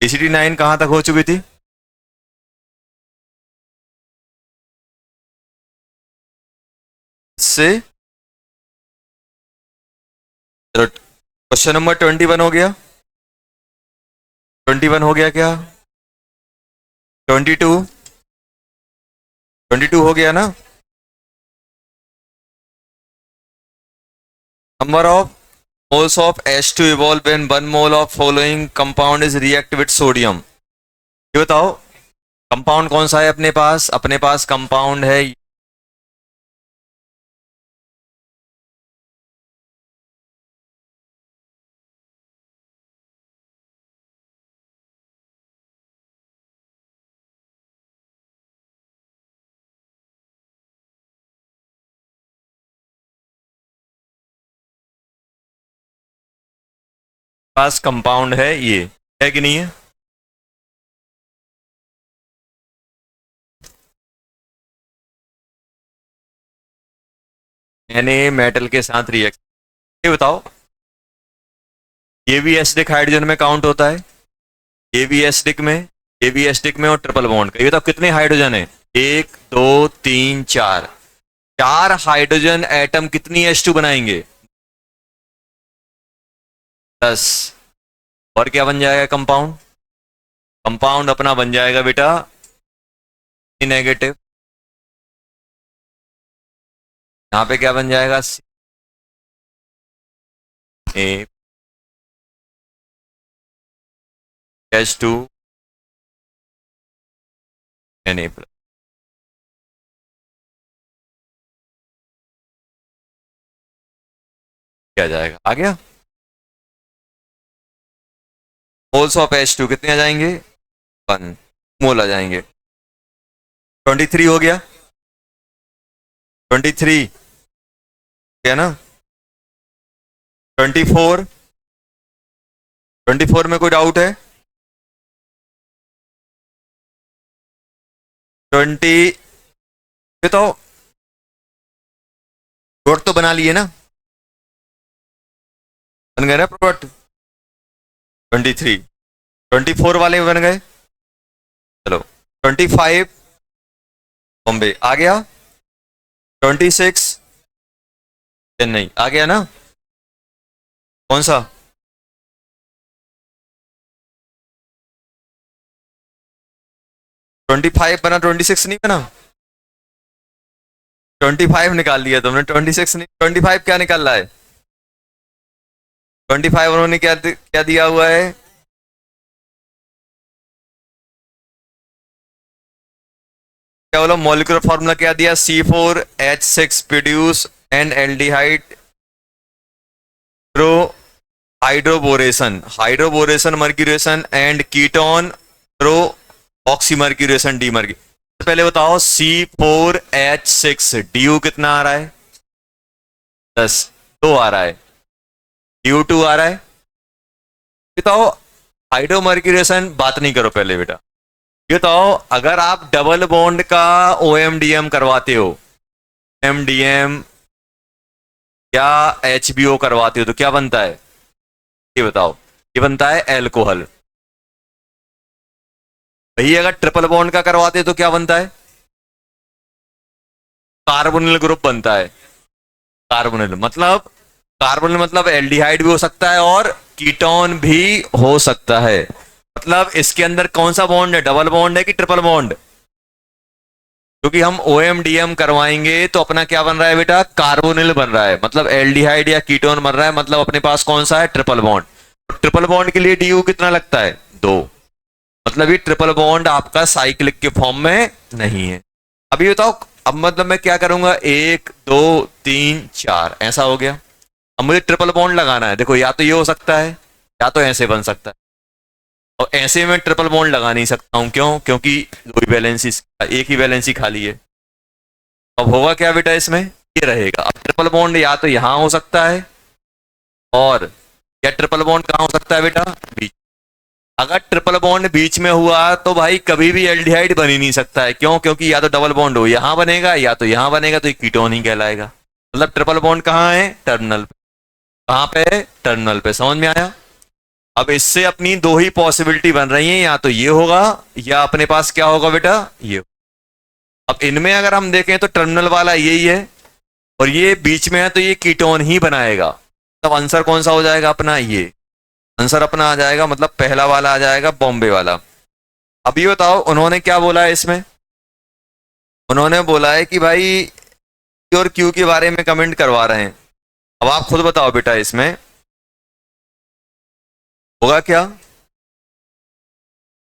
ACT9 कहाँ तक हो चुकी थी? से चलो, क्वेश्चन नंबर 21 हो गया। 21 हो गया क्या? 22, 22 हो गया ना? Number of moles of H2 evolve when 1 mole of following compound is react with sodium। ये बताओ कंपाउंड कौन सा है अपने पास? अपने पास कंपाउंड है पास कंपाउंड ये है कि नहीं है? Na मेटल के साथ रिएक्ट, ये बताओ ये भी एसिडिक हाइड्रोजन में काउंट होता है? ये भी एसिडिक में, ये भी एसिडिक में और ट्रिपल बॉन्ड का। ये बताओ कितने हाइड्रोजन है? 1 2 3 4। 4 हाइड्रोजन एटम कितनी H2 बनाएंगे? 10। और क्या बन जाएगा कंपाउंड? कंपाउंड अपना बन जाएगा बेटा नेगेटिव। यहां पे क्या बन जाएगा? ए H2 Na प्लस। क्या जाएगा? आ गया। मोल्स ऑफ H2 कितने आ जाएंगे? 1 मोल आ जाएंगे। 23 हो गया। 23 क्या ना? 24, 24 में कोई डाउट है? 20 तो प्रोडक्ट तो बना लिए ना? बन गए ना प्रोडक्ट? 23, 24 वाले बन गए। चलो 25 बॉम्बे आ गया। 26 चेन्नई आ गया ना? कौन सा? ट्वेंटी फाइव बना, 26 नहीं बना? 25 निकाल लिया तुमने, 26 नहीं। 25 क्या निकाल रहा है? 25 उन्होंने क्या क्या दिया हुआ है? क्या बोला? मॉलिक्यूलर फॉर्मूला क्या दिया? C4H6 produce an aldehyde pro hydroboration, hydroboration mercuration and ketone pro oxymercuration demercuration. पहले बताओ C4H6 DU कितना आ रहा है? 10, 2 आ रहा है। DU2 आ रहा है। बताओ हाइड्रोमर्क्यूरेशन बात नहीं करो पहले बेटा। ये बताओ अगर आप डबल बॉन्ड का OMDM करवाते हो, MDM या HBO करवाते हो तो क्या बनता है? ये बताओ। ये बनता है एल्कोहल। वही अगर ट्रिपल बॉन्ड का करवाते तो क्या बनता है? कार्बोनिल ग्रुप बनता है। कार्बोनिल मतलब, कार्बोनिल मतलब एल्डिहाइड भी हो सकता है और कीटोन भी हो सकता है। मतलब इसके अंदर कौन सा बॉन्ड है? डबल बॉन्ड है कि ट्रिपल बॉन्ड? क्योंकि हम OMDM करवाएंगे तो अपना क्या बन रहा है बेटा? कार्बोनिल बन रहा है, मतलब एल्डिहाइड या कीटोन बन रहा है, मतलब अपने पास कौन सा है? Triple bond. ट्रिपल बॉन्ड के लिए DU कितना लगता है? 2। मतलब ये ट्रिपल बॉन्ड आपका साइक्लिक के फॉर्म में नहीं है। अभी बताओ, अब मतलब मैं क्या करूंगा? 1 2 3 4 ऐसा हो गया। अब मुझे ट्रिपल बॉन्ड लगाना है। देखो या तो ये हो सकता है या तो ऐसे बन सकता है, और ऐसे में ट्रिपल बॉन्ड लगा नहीं सकता हूं। क्यों? क्योंकि दो ही वैलेंसी, एक ही वैलेंसी खाली है। अब होगा क्या बेटा इसमें? ये रहेगा। अब ट्रिपल बॉन्ड या तो यहां हो सकता है, और या ट्रिपल बॉन्ड कहां हो सकता है बेटा? बीच। अगर ट्रिपल बॉन्ड बीच में हुआ तो भाई कभी भी एल्डिहाइड बन ही नहीं सकता है। क्यों? क्योंकि या तो डबल बॉन्ड हो यहां बनेगा या तो यहां बनेगा, तो ये कीटोन ही कहलाएगा। मतलब ट्रिपल बॉन्ड कहां है? टर्मिनल पे। कहां पे है? टर्मिनल पे। समझ में आया? अब इससे अपनी दो ही पॉसिबिलिटी बन रही है, या तो ये होगा या अपने पास क्या होगा बेटा, ये। अब इनमें अगर हम देखें तो टर्मिनल वाला यही है और ये बीच में है, तो ये कीटोन ही बनाएगा। तब आंसर कौन सा हो जाएगा अपना, ये आंसर अपना आ जाएगा, मतलब पहला वाला आ जाएगा, बॉम्बे वाला। अब ये बताओ उन्होंने क्या बोला है इसमें, उन्होंने बोला है कि भाई P और Q के बारे में कमेंट करवा रहे हैं। अब आप खुद बताओ बेटा इसमें होगा क्या,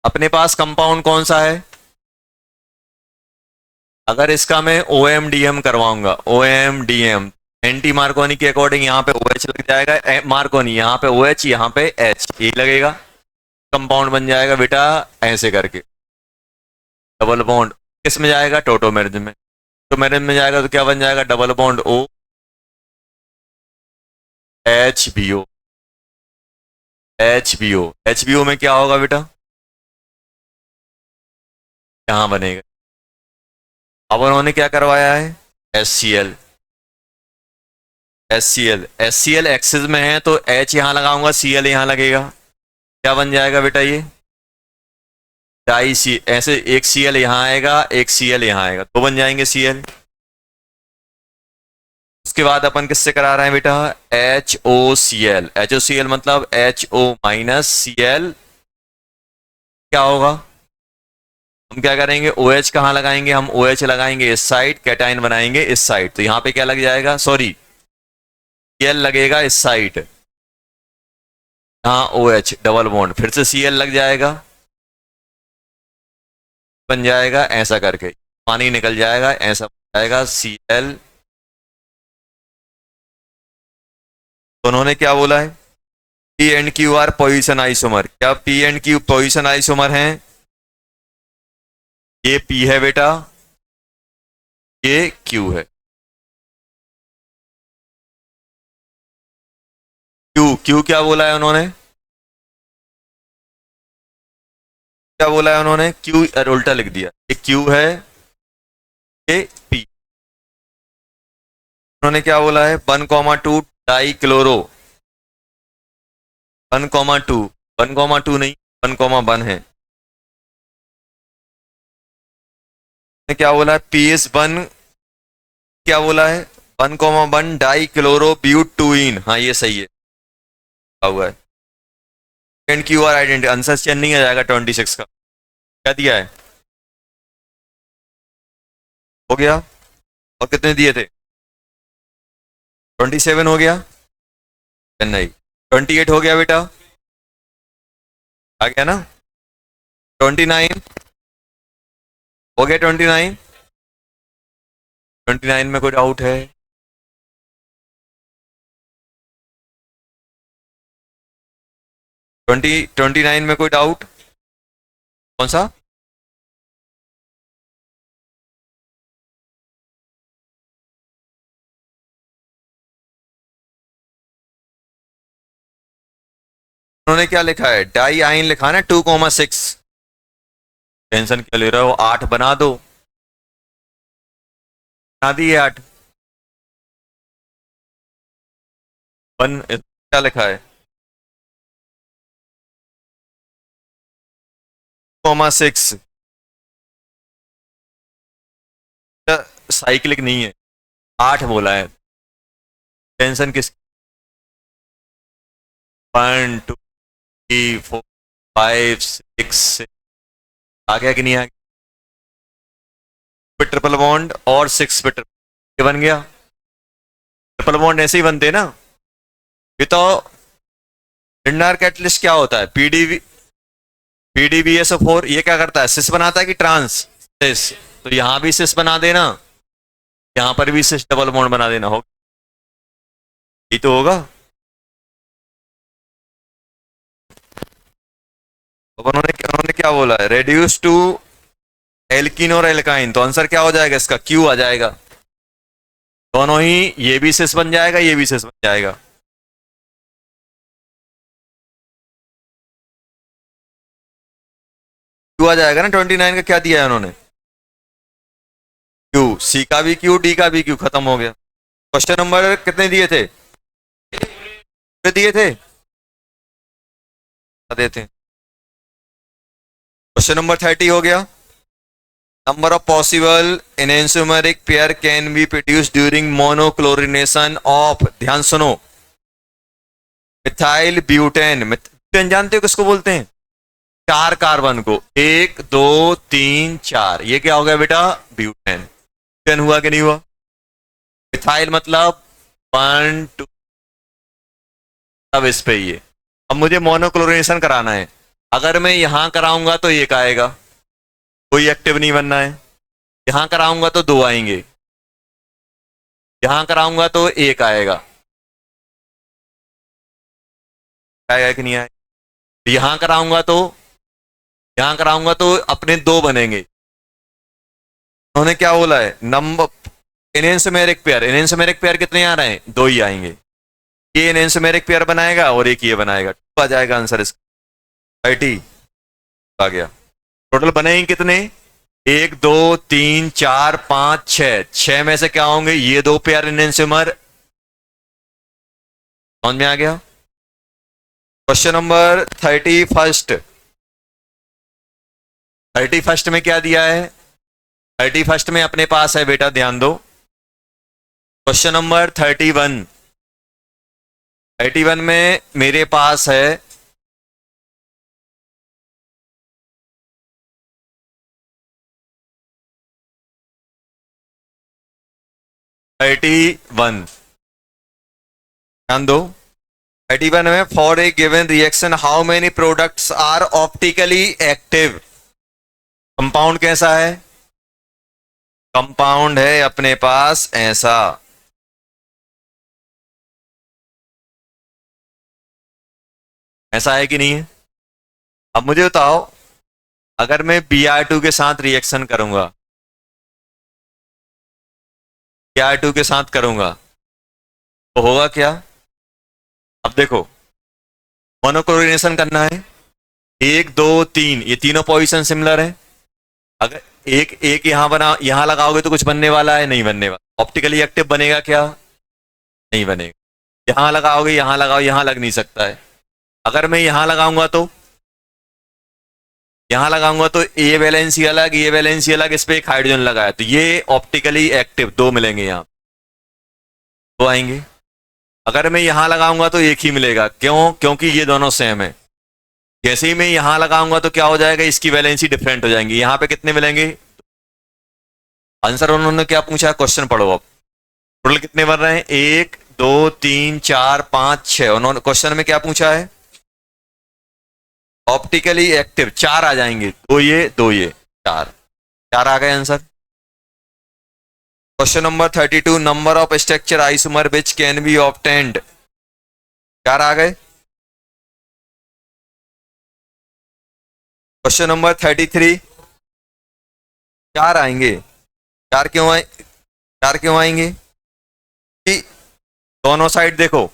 अपने पास कंपाउंड कौन सा है। अगर इसका मैं OMDM करवाऊंगा, OMDM एंटी मार्कोनी के अकॉर्डिंग यहाँ पे OH लग जाएगा, मार्कोनी यहाँ पे OH, यहाँ पे H ये लगेगा, कंपाउंड बन जाएगा बेटा ऐसे करके। डबल बॉन्ड किस में जाएगा, टोटोमेरिज में, टोटोमेरिज में जाएगा तो क्या बन जाएगा, double bond O HBO, HBO, HBO में क्या होगा बेटा, यहां बनेगा। अब उन्होंने क्या करवाया है, HCl, HCl, HCl एक्सिस में है तो H यहां लगाऊंगा, Cl यहां लगेगा, क्या बन जाएगा बेटा ये डाई सी, ऐसे एक Cl यहां आएगा, एक Cl यहां आएगा, तो बन जाएंगे Cl। उसके बाद अपन किससे करा रहे हैं बेटा, HOCl, HOCl मतलब HO माइनस Cl, क्या होगा, हम क्या करेंगे, OH कहां लगाएंगे, हम OH लगाएंगे इस साइड, कैटाइन बनाएंगे इस साइड, तो यहां पे क्या लग जाएगा, सॉरी Cl लगेगा इस साइड, यहां OH डबल बॉन्ड, फिर से Cl लग जाएगा, बन जाएगा ऐसा करके, पानी निकल जाएगा, ऐसा बन जाएगा Cl। तो उन्होंने क्या बोला है, P and Q are position isomer, क्या P and Q position isomer हैं, ये P है बेटा, ये Q है, Q क्या बोला है उन्होंने, क्या बोला है उन्होंने, Q उल्टा लिख दिया, ये Q है, ये P। उन्होंने क्या बोला है, 1,2 डाई क्लोरो, 1,2, 1,2 नहीं 1,1 है, क्या बोला है, PS1 क्या बोला है, 1,1 डाई क्लोरो ब्यूटुइन, हाँ ये सही है, हुआ है। And Q R identity, answer change नहीं आ जाएगा 26 का, क्या दिया है, हो गया, और कितने दिए थे, 27 हो गया, नहीं 28 हो गया बेटा, आ गया ना, 29 हो गया, 29, 29 में कोई डाउट है, 29 में कोई डाउट, कौन सा, उन्होंने क्या लिखा है, डाई आइन लिखा है ना 2,6, टेंशन क्या ले रहे हो, 8 बना दो, बना दिए 8, क्या लिखा है, 6, साइक्लिक नहीं है, 8 बोला है, टेंशन किस, 1 2 3 4 5 6 आ गया कि नहीं आ गया, ट्रिपल बॉन्ड और 6 पे ट्रिपल बन गया, ट्रिपल बॉन्ड ऐसे ही बनते हैं ना, ये तो लिंडार कैटलिस्ट क्या होता है, PDBSO4, ये क्या करता है, सिस बनाता है कि ट्रांस सिस, तो यहां भी सिस बना देना, यहां पर भी सिस डबल बॉन्ड बना देना, होगा ये तो होगा। तो उन्होंने क्या बोला है, रेड्यूस टू एल्किन और एल्काइन, तो आंसर क्या हो जाएगा इसका, क्यू आ जाएगा, दोनों ही, ये भी सिस बन जाएगा, ये भी सिस बन जाएगा, क्यू आ जाएगा ना, 29 का क्या दिया है उन्होंने, क्यू, सी का भी क्यू, डी का भी क्यू, खत्म हो गया। क्वेश्चन नंबर कितने दिए थे, दिए थे, देते हैं। क्वेश्चन नंबर 30 हो गया। Number of possible enantiomeric pair can be produce during monochlorination of, ध्यान सुनो, मिथाइल ब्यूटेन। ब्यूटेन जानते हो किसको बोलते हैं? 4 कार्बन को, 1 2 3 4, ये क्या हो गया बेटा? ब्यूटेन। ब्यूटेन हुआ कि नहीं हुआ? मिथाइल मतलब 1 2, अब इस पे ये। अब मुझे मोनोक्लोरिनेशन कराना है, अगर मैं यहां कराऊंगा तो एक आएगा, कोई एक्टिव नहीं बनना है। यहां कराऊंगा तो 2 आएंगे, यहां कराऊंगा तो एक आएगा, आएगा कि नहीं आएगा? यहां कराऊंगा तो अपने 2 बनेंगे। उन्होंने क्या बोला है? नंबर एनेंसोमेरिक पेयर, एनेंसोमेरिक पेयर कितने आ रहे हैं? 2 ही आएंगे। ये एनेंसोमेरिक पेयर बनाएगा और एक ये बनाएगा, 2 आ जाएगा आंसर इसका। 30 आ गया। टोटल बनेंगे कितने? 1 2 3 4 5 6, 6 में से क्या होंगे? ये 2 पेयर एनेंसोमर। समझ में आ गया? Question number 31। 31 में क्या दिया है? 31 में अपने पास है बेटा, ध्यान दो, क्वेश्चन नंबर 31। 31 में मेरे पास है 31, ध्यान दो। 31 में for a given reaction how many products are optically active. Compound कैसा है? कंपाउंड है अपने पास ऐसा, ऐसा है कि नहीं है? अब मुझे बताओ, अगर मैं Br2 के साथ रिएक्शन करूंगा, Br2 के साथ करूंगा तो होगा क्या? अब देखो, मोनोक्लोरिनेशन करना है, 1 2 3, ये तीनों पोजीशन सिमिलर है। अगर एक एक यहां बना, यहां लगाओगे तो कुछ बनने वाला है? नहीं बनने वाला। ऑप्टिकली एक्टिव बनेगा क्या? नहीं बनेगा। यहां लगाओगे, यहां लगाओ, यहां लग नहीं सकता है। अगर मैं यहां लगाऊंगा तो, यहां लगाऊंगा तो ए वैलेंसी अलग, ये वैलेंसी अलग, इस पे एक हाइड्रोजन लगा है, तो ये ऑप्टिकली एक्टिव 2 मिलेंगे, यहां 2 आएंगे। अगर मैं यहां लगाऊंगा तो एक ही मिलेगा, क्यों? क्योंकि ये दोनों सेम है। जैसे ही मैं यहां लगाऊंगा तो क्या हो जाएगा? इसकी वैलेंसी डिफरेंट हो जाएंगी। यहां पे कितने मिलेंगे? आंसर उन्होंने क्या पूछा? क्वेश्चन पढ़ो अब। टोटल कितने बन रहे हैं? 1 2 3 4 5 6। उन्होंने क्वेश्चन में क्या पूछा है? ऑप्टिकली एक्टिव 4 आ जाएंगे, 2 ये 2 ये, 4 4 आ गए answer. Question number 32, number of structure isomer which can be obtained, 4 आ गए। क्वेश्चन नंबर 33, 4 आएंगे। 4 क्यों आए? 4 क्यों आएंगे? कि दोनों साइड देखो,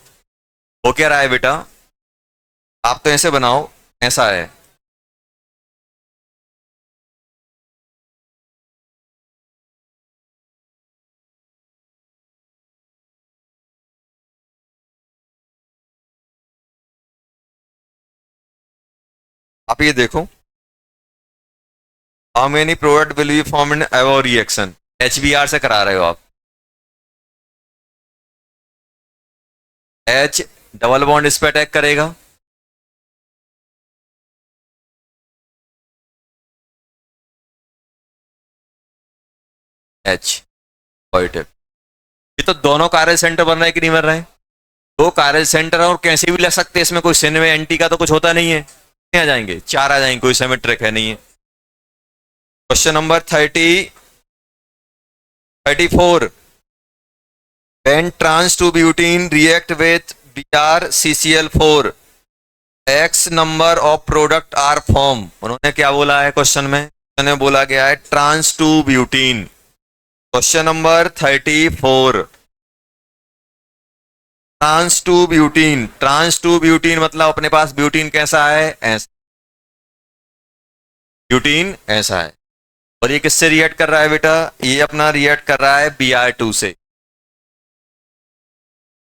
हो क्या रहा है बेटा? आप तो ऐसे बनाओ, ऐसा है, आप ये देखो, how many product will be form in एवो रिएक्शन, HBr से करा रहे हो आप। H डबल बॉन्ड इस पे अटैक करेगा, H पॉजिटिव। ये तो दोनों कार्य सेंटर बन रहे हैं कि नहीं बन रहे हैं? 2 कार्य सेंटर और कैसे भी लग सकते हैं, इसमें कोई सिन में एंटी का तो कुछ होता नहीं है। कितने आ जाएंगे? 4 आ जाएंगे, कोई सिमेट्रिक है नहीं है। Question number 34, when trans 2 butene react with BrCCl4, X number of product are form। उन्होंने क्या बोला है क्वेश्चन में? क्वेश्चन में बोला गया है trans 2 butene. Question number 34, trans 2 butene, trans 2 butene मतलब अपने पास ब्यूटीन कैसा है? ऐसा, ब्यूटीन ऐसा है। और ये किससे रिएक्ट कर रहा है बेटा? ये अपना रिएक्ट कर रहा है Br2 से।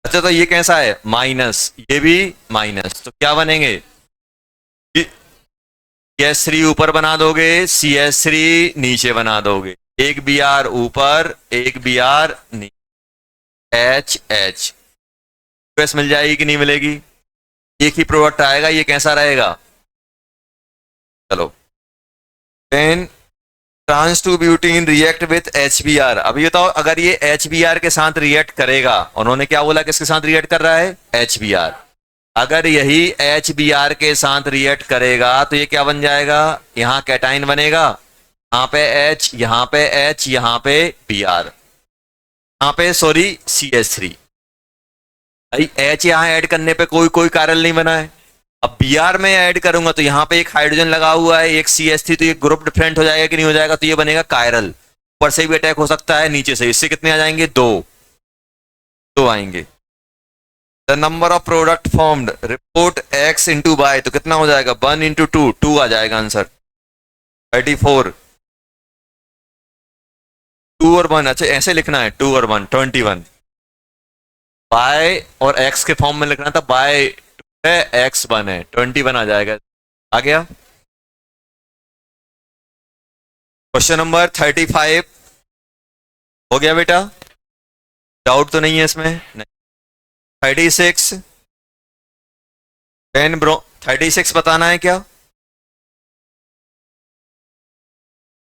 अच्छा, तो ये कैसा है? माइनस, ये भी माइनस, तो क्या बनेंगे? CH3 ऊपर बना दोगे, CH3 नीचे बना दोगे, एक Br ऊपर एक Br नीचे, HH बस मिल जाएगी कि नहीं मिलेगी? एक ही प्रोडक्ट आएगा, ये कैसा रहेगा? चलो, then trans two butene react with HBr। अभी बताओ, अगर ये HBr के साथ रिएक्ट करेगा, उन्होंने क्या बोला, किसके साथ रिएक्ट कर रहा है? HBr। अगर यही HBr के साथ रिएक्ट करेगा तो ये क्या बन जाएगा? यहां कैटाइन बनेगा, यहां पे H, यहां पे H, यहां पे Br, यहां पे सॉरी CH3। भाई H यहां ऐड करने पे कोई कोई कार्बन नहीं बना है। अब Br में ऐड करूंगा तो यहाँ पे एक हाइड्रोजन लगा हुआ है, एक CH3, तो ये ग्रुप डिफरेंट हो जाएगा कि नहीं हो जाएगा? तो ये बनेगा कायरल। ऊपर से भी अटैक हो सकता है, नीचे से। इससे कितने आ जाएंगे? दो, दो आएंगे। The number of product formed report x into by, तो कितना हो जाएगा? 1 इंटू 2, 2 आ जाएगा आंसर। 34, 2 और 1, अच्छा ऐसे लिखना है, 2 और 1, 21। बाय और x के फॉर्म में लिखना था, बाय है, x1 है, 21 आ जाएगा। आ गया? क्वेश्चन नंबर 35 हो गया बेटा? डाउट तो नहीं है इसमें? नहीं। 36, 10 ब्रो, 36 बताना है क्या?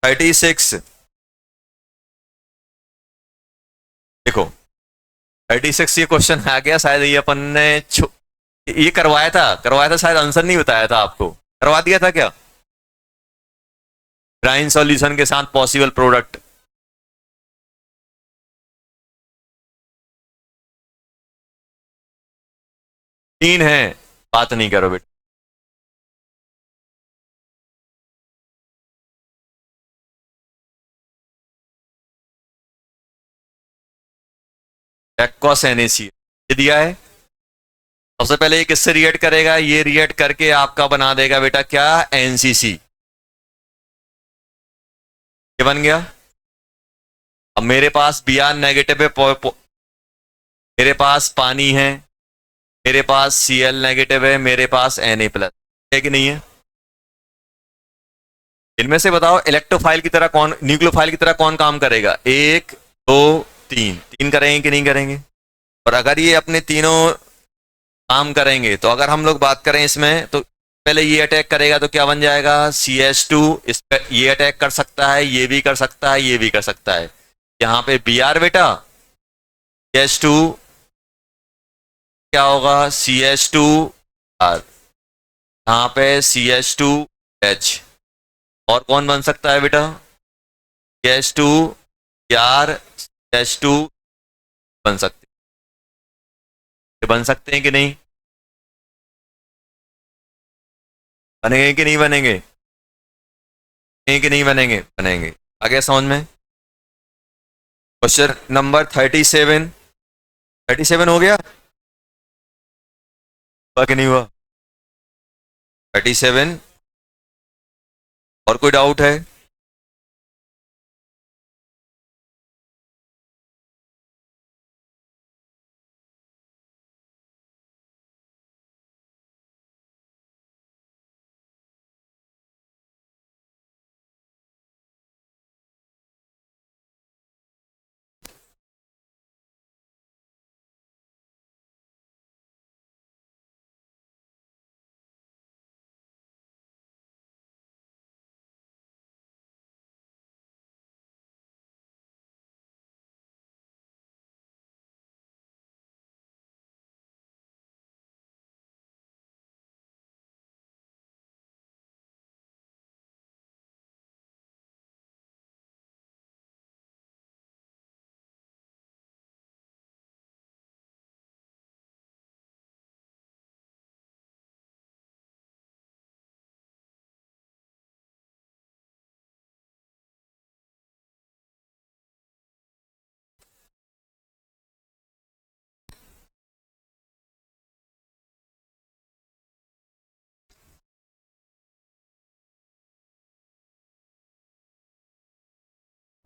36 देखो, 36 ये क्वेश्चन आ गया शायद, ये अपन ने ये करवाया था शायद, आंसर नहीं बताया था आपको, करवा दिया था क्या? ब्राइन सॉल्यूशन के साथ पॉसिबल प्रोडक्ट। तीन है, बात नहीं करो बेटा। एक्वस NaC ये दिया है। सबसे पहले ये किससे रिएक्ट करेगा? ये रिएक्ट करके आपका बना देगा बेटा क्या? NCC। ये बन गया। अब मेरे पास Br नेगेटिव है, मेरे पास पानी है, मेरे पास Cl नेगेटिव है, मेरे पास Na प्लस है कि नहीं है? इनमें से बताओ इलेक्ट्रोफाइल की तरह कौन, न्यूक्लियोफाइल की तरह कौन काम करेगा? एक, दो, तीन, तीन करेंगे कि नहीं करेंगे? और अगर ये अपने तीनों काम करेंगे तो अगर हम लोग बात करें इसमें, तो पहले ये अटैक करेगा तो क्या बन जाएगा? CH2। इस पे ये अटैक कर सकता है, ये भी कर सकता है, ये भी कर सकता है। यहाँ पे Br बेटा, CH2 क्या होगा? CH2R, यहाँ पे CH2H। और कौन बन सकता है बेटा? CH2R, CH2 बन सकते, बन सकते हैं कि नहीं? बनेंगे कि नहीं बनेंगे? बनेंगे कि नहीं बनेंगे? बनेंगे। आगे समझ में? क्वेश्चन नंबर 37, 37 हो गया? हुआ कि नहीं हुआ? 37, और कोई डाउट है?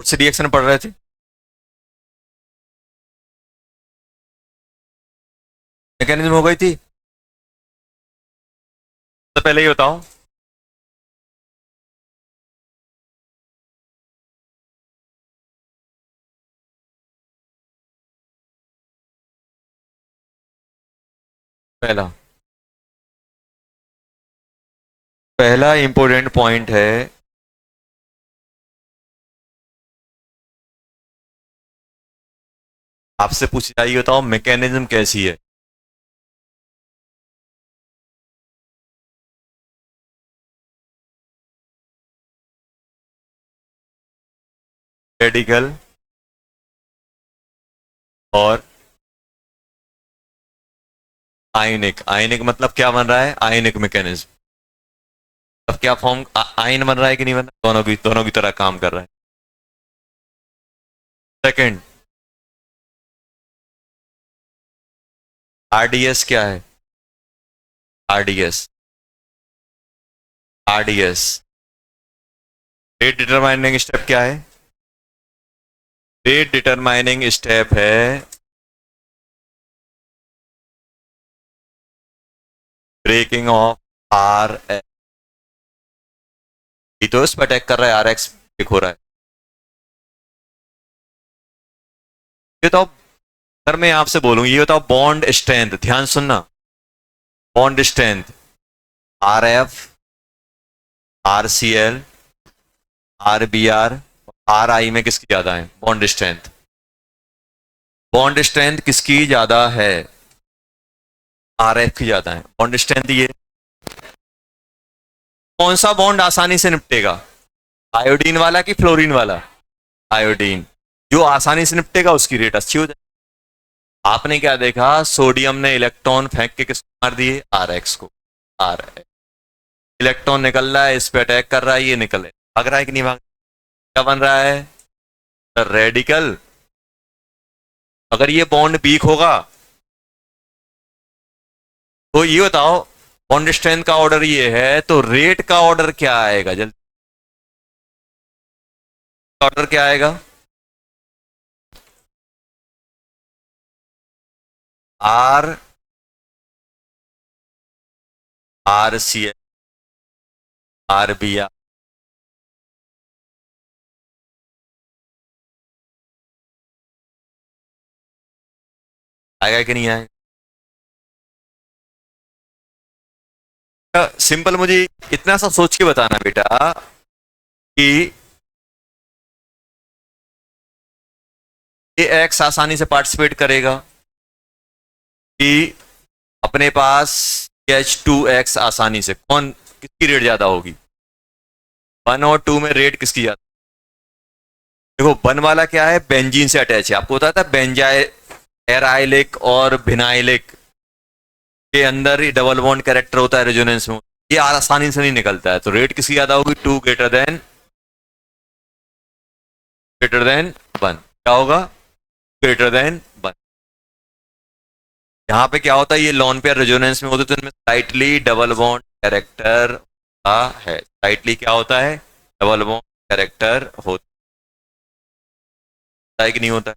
कुछ रिएक्शन पढ़ रहे थे? मैकेनिज्म हो गई थी? तो पहले ये बताओ, पहला पहला इंपॉर्टेंट पॉइंट है, आपसे पूछी जाएगी, बताओ मैकेनिज्म कैसी है। रेडिकल और आयनिक। आयनिक मतलब क्या बन रहा है, आयनिक मैकेनिज्म। अब क्या फॉर्म, आयन बन रहा है कि नहीं बन रहा, दोनों की तरह काम कर रहा है। सेकंड, आरडीएस क्या है, RDS, RDS rate determining step क्या है, रेट डिटरमाइनिंग स्टेप है ब्रेकिंग ऑफ आर। ये तो इस पर अटैक कर रहा है, आर एक्स ब्रेक हो रहा है। ये तो अगर मैं आपसे बोलूं, ये बताओ बॉन्ड स्ट्रेंथ, ध्यान सुनना, bond strength R F, R C L, R B R, R I में किसकी ज्यादा है बॉन्ड स्ट्रेंथ, बॉन्ड स्ट्रेंथ किसकी ज्यादा है, आर एफ की ज्यादा है बॉन्ड स्ट्रेंथ। ये कौन सा बॉन्ड आसानी से निपटेगा, आयोडीन वाला कि फ्लोरीन वाला, आयोडीन। जो आसानी से निपटेगा उसकी रेट अच्छी हो जाएगी। आपने क्या देखा, सोडियम ने इलेक्ट्रॉन फेंक के किसको मार दिए, आर एक्स को, आर इलेक्ट्रॉन निकल रहा है, इस पे अटैक कर रहा है, ये निकल है, भाग रहा है कि नहीं भाग, क्या बन रहा है, रेडिकल। अगर ये बॉन्ड वीक होगा तो ये बताओ, बॉन्ड स्ट्रेंथ का ऑर्डर ये है तो रेट का ऑर्डर क्या आएगा, जल्दी ऑर्डर क्या आएगा, R, R C L, R B R, आएगा कि नहीं आएगा। सिंपल, मुझे इतना सा सोच के बताना बेटा कि ये एक्स आसानी से पार्टिसिपेट करेगा कि अपने पास H2X आसानी से, कौन किसकी रेट ज्यादा होगी, 1 और 2 में रेट किसकी ज्यादा। देखो 1 वाला क्या है, बेंजीन से अटैच है, आपको पता था बेंजाइ एराइलिक और भिनाइलिक के अंदर ही डबल बॉन्ड कैरेक्टर होता है रेजोनेंस में, ये आसानी से नहीं निकलता है, तो रेट किसकी ज्यादा होगी, 2 ग्रेटर देन 1, क्या होगा, ग्रेटर देन 1। यहाँ पे क्या होता है, ये लॉन पेयर रेजोनेंस में होते तो इनमें स्लाइटली डबल बॉन्ड कैरेक्टर होता है, स्लाइटली क्या होता है, डबल बॉन्ड कैरेक्टर होता है कि नहीं होता है।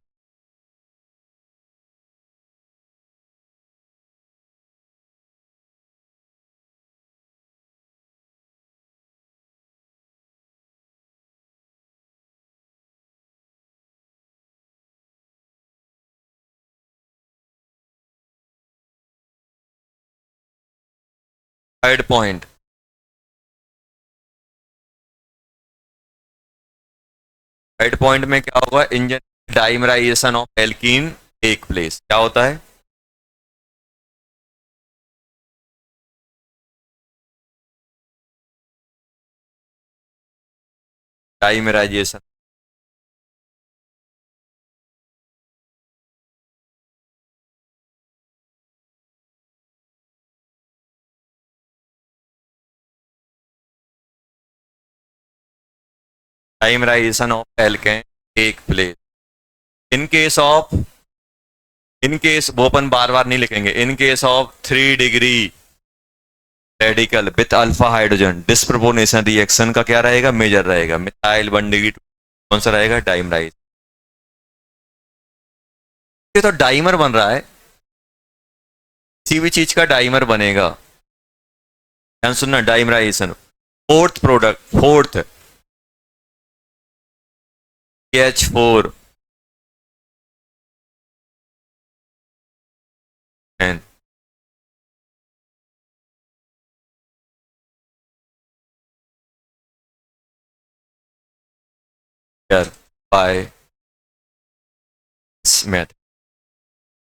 थर्ड पॉइंट, थर्ड पॉइंट में क्या होगा, इंजन dimerization of alkene take place, क्या होता है, dimerization, dimerization of alkane take place in case of, in case वो अपन बार बार नहीं लिखेंगे, in case of 3 degree radical with alpha hydrogen disproportionation reaction का क्या रहेगा, मेजर रहेगा, मिथाइल 1 डिग्री कौन सा रहेगा, डाइमराइज। ये तो डाइमर बन रहा है, किसी भी चीज का डाइमर बनेगा ध्यान सुनना, dimerization. Fourth product, fourth CH4 and by इस मेथड।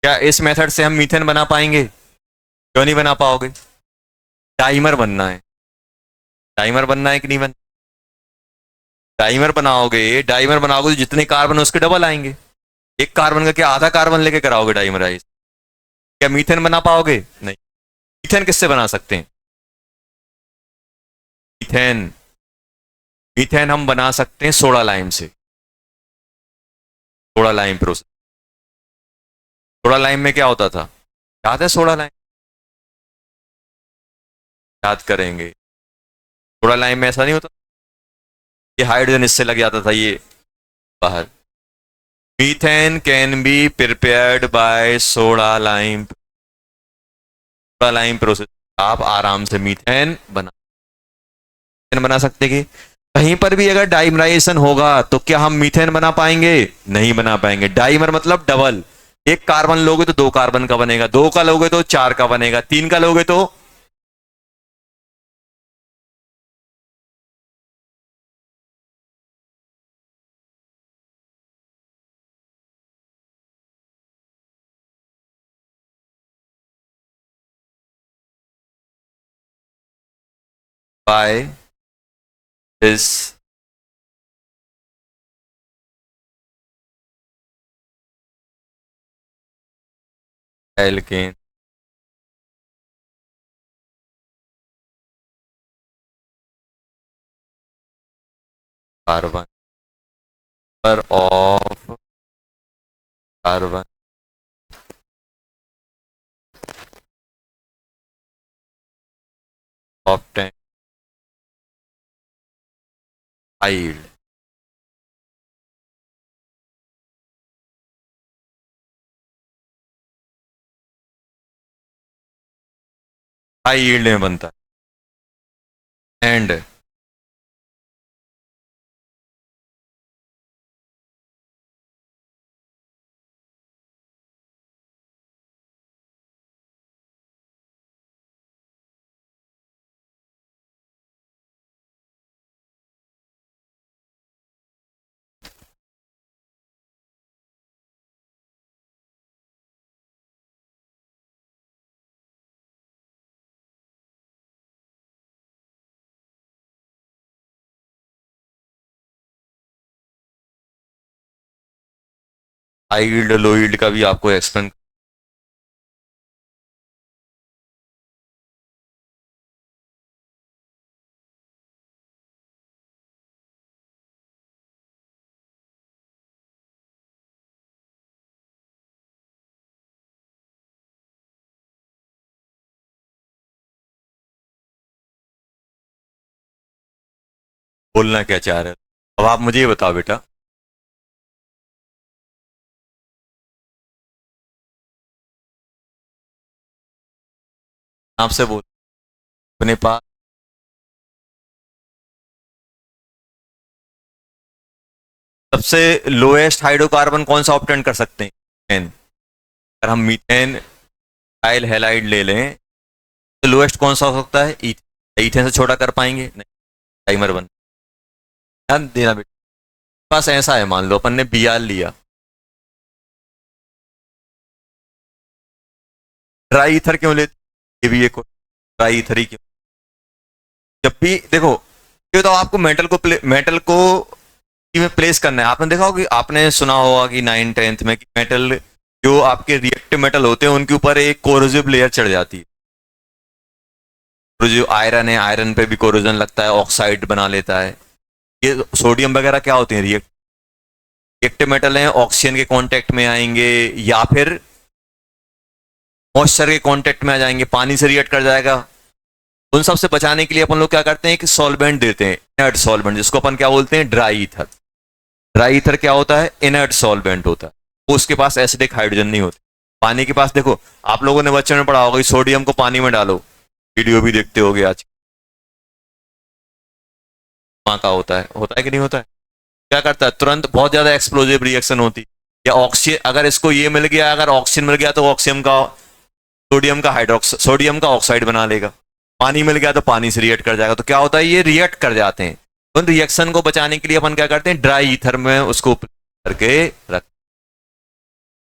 क्या इस मेथड से हम मीथेन बना पाएंगे? क्यों नहीं बना पाओगे? डाइमर बनना है, डाइमर बनना है कि नहीं बनना? डाइमर बनाओगे, डाइमर बनाओगे तो जितने कार्बन उसके डबल आएंगे। एक कार्बन का क्या आधा कार्बन लेके कराओगे डाइमराइज? क्या मीथेन बना पाओगे? नहीं। मीथेन किससे बना सकते हैं? मीथेन, मीथेन हम बना सकते हैं सोडा लाइम से। Soda lime process. Soda lime में क्या होता था, याद है? सोडा लाइम याद करेंगे। सोडा लाइम में ऐसा नहीं होता, ये हाइड्रोजन इससे लग जाता था ये बाहर। Methane can be prepared by soda lime, soda lime process. आप आराम से मीथेन बना सकते हैं। कहीं पर भी अगर डाइमराइजेशन होगा तो क्या हम मीथेन बना पाएंगे? नहीं बना पाएंगे। डाइमर मतलब डबल। एक कार्बन लोगे तो दो कार्बन का बनेगा, दो का लोगे तो चार का बनेगा, तीन का लोगे तो बाय दिस एल्केन कार्बन पर ऑफ कार्बन ऑप्टेन आइड। हाई यील्ड में बनता है। And high yield low yield का भी आपको एक्सप्लेन। बोलना क्या चाह रहे हो अब आप मुझे ये बताओ बेटा। आपसे बोल, अपने पास सबसे लोएस्ट हाइड्रोकार्बन कौन सा ऑप्टेन कर सकते हैं? मीथेन। अगर हम मीथेन आइल हैलाइड ले लें तो लोएस्ट कौन सा हो सकता है? ईथेन से छोटा कर पाएंगे? नहीं। टाइमर बन, ध्यान देना बेटा। बस ऐसा है, मान लो अपन ने Br लिया, ड्राई ईथर क्यों लेते? ये भी एक ड्राई ईथर ही क्यों? जब भी देखो, ये तो आपको मेटल को में प्लेस करना है। आपने देखा होगा कि आपने सुना होगा कि 9th 10th में कि मेटल, जो आपके रिएक्टिव मेटल होते हैं उनके ऊपर एक कोरोजिव लेयर चढ़ जाती है। तो जो आयरन है, आयरन पे भी कोरोजन लगता है, ऑक्साइड बना लेता है। ये सोडियम वगैरह क्या होते हैं? रिएक्टिव मेटल हैं, ऑक्सीजन के कांटेक्ट में आएंगे या फिर मॉइस्चर के कांटेक्ट में आ जाएंगे, पानी से रिएक्ट कर जाएगा। उन सब से बचाने के लिए अपन लोग क्या करते हैं कि सॉल्वेंट देते हैं, इनर्ट सॉल्वेंट, जिसको अपन क्या बोलते हैं? Dry ether. ड्राई ईथर क्या होता है? इनर्ट सॉल्वेंट होता है। वो उसके पास एसिडिक हाइड्रोजन नहीं होते। पानी के पास देखो, आप लोगों ने बच्चों में पढ़ा होगा कि सोडियम को पानी में डालो, वीडियो भी देखते होगे आज। धमाका होता है कि नहीं होता है? क्या करता है, तुरंत बहुत ज्यादा एक्सप्लोजिव रिएक्शन होती है। या ऑक्सीजन, अगर इसको ये मिल गया, अगर ऑक्सीजन मिल गया तो ऑक्सीजन का सोडियम का ऑक्साइड बना लेगा। पानी मिल गया तो पानी से रिएक्ट कर जाएगा। तो क्या होता है, ये रिएक्ट कर जाते हैं। उन रिएक्शन को बचाने के लिए अपन क्या करते हैं, ड्राई ईथर में उसको करके रख।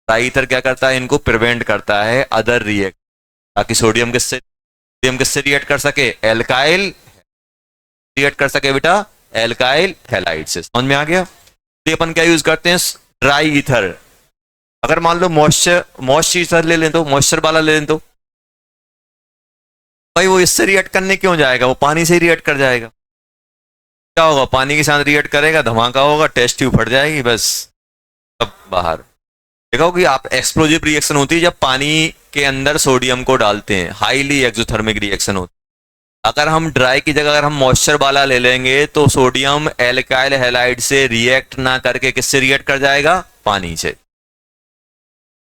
ड्राई ईथर क्या करता है, इनको प्रिवेंट करता है अदर रिएक्ट, ताकि सोडियम किससे रिएक्ट कर सके, एल्काइल रिएक्ट कर सके बेटा, एल्काइल हैलाइड से। समझ में आ गया? तो अपन क्या यूज करते हैं, ड्राई ईथर। अगर मान लो मॉइस्चर ईथर ले लें तो, मॉइस्चर वाला ले लें तो भाई वो इससे रिएक्ट करने क्यों जाएगा, वो पानी से ही रिएक्ट कर जाएगा। क्या होगा, पानी के साथ रिएक्ट करेगा, धमाका होगा, टेस्ट ट्यूब फट जाएगी, बस सब बाहर। देखा कि आप एक्सप्लोजिव रिएक्शन होती है जब पानी के अंदर सोडियम को डालते हैं, हाईली एक्सोथर्मिक रिएक्शन होती है। अगर हम ड्राई की जगह अगर हम मॉइस्चर वाला ले लेंगे तो सोडियम एल्काइल हैलाइड से रिएक्ट ना करके किससे रिएक्ट कर जाएगा, पानी से।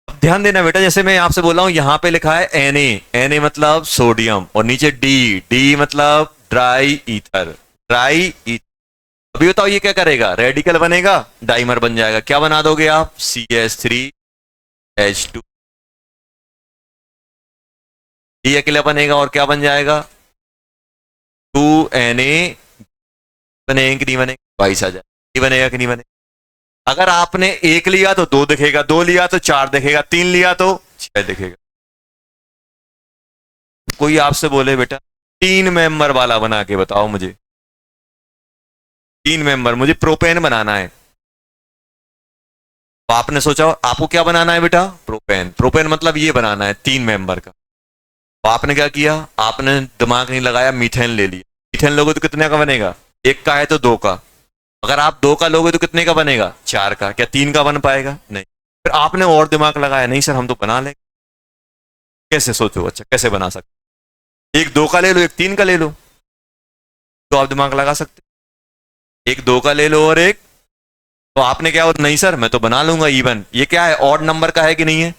ध्यान देना बेटा, जैसे मैं आपसे बोल रहा हूं, यहां पे लिखा है Na मतलब सोडियम, और नीचे D मतलब ड्राई ईथर। अभी बताओ ये क्या करेगा, रेडिकल बनेगा, डाइमर बन जाएगा। क्या बना दोगे आप, CH3H2। ये अकेला बनेगा और क्या बन जाएगा, 2Na। बनेगा कि नहीं बनेगा, 22 आ जाए। ये बनेगा कि नहीं बनेगा? अगर आपने एक लिया तो 2 दिखेगा, 2 लिया तो 4 दिखेगा, 3 लिया तो 6 दिखेगा। कोई आपसे बोले बेटा 3 मेंबर वाला बना के बताओ मुझे, 3 मेंबर, मुझे प्रोपेन बनाना है। तो आपने सोचा आपको क्या बनाना है बेटा, प्रोपेन मतलब ये बनाना है 3 मेंबर का। तो आपने क्या किया, आपने दिमाग नहीं लगाया, मीथेन ले लिया। मीथेन लोगे तो कितने का बनेगा, 1 का है तो 2 का। अगर आप 2 का लोगे तो कितने का बनेगा, 4 का। क्या 3 का बन पाएगा, नहीं। फिर आपने और दिमाग लगाया, नहीं सर हम तो बना लेंगे। कैसे, सोचो अच्छा कैसे बना सकते, 1 2 का ले लो, 1 3 का ले लो, तो आप दिमाग लगा सकते। 1 2 का ले लो और 1, तो आपने क्या बोला, नहीं सर मैं तो बना लूंगा इवन। ये क्या है, ऑड नंबर का है कि नहीं है?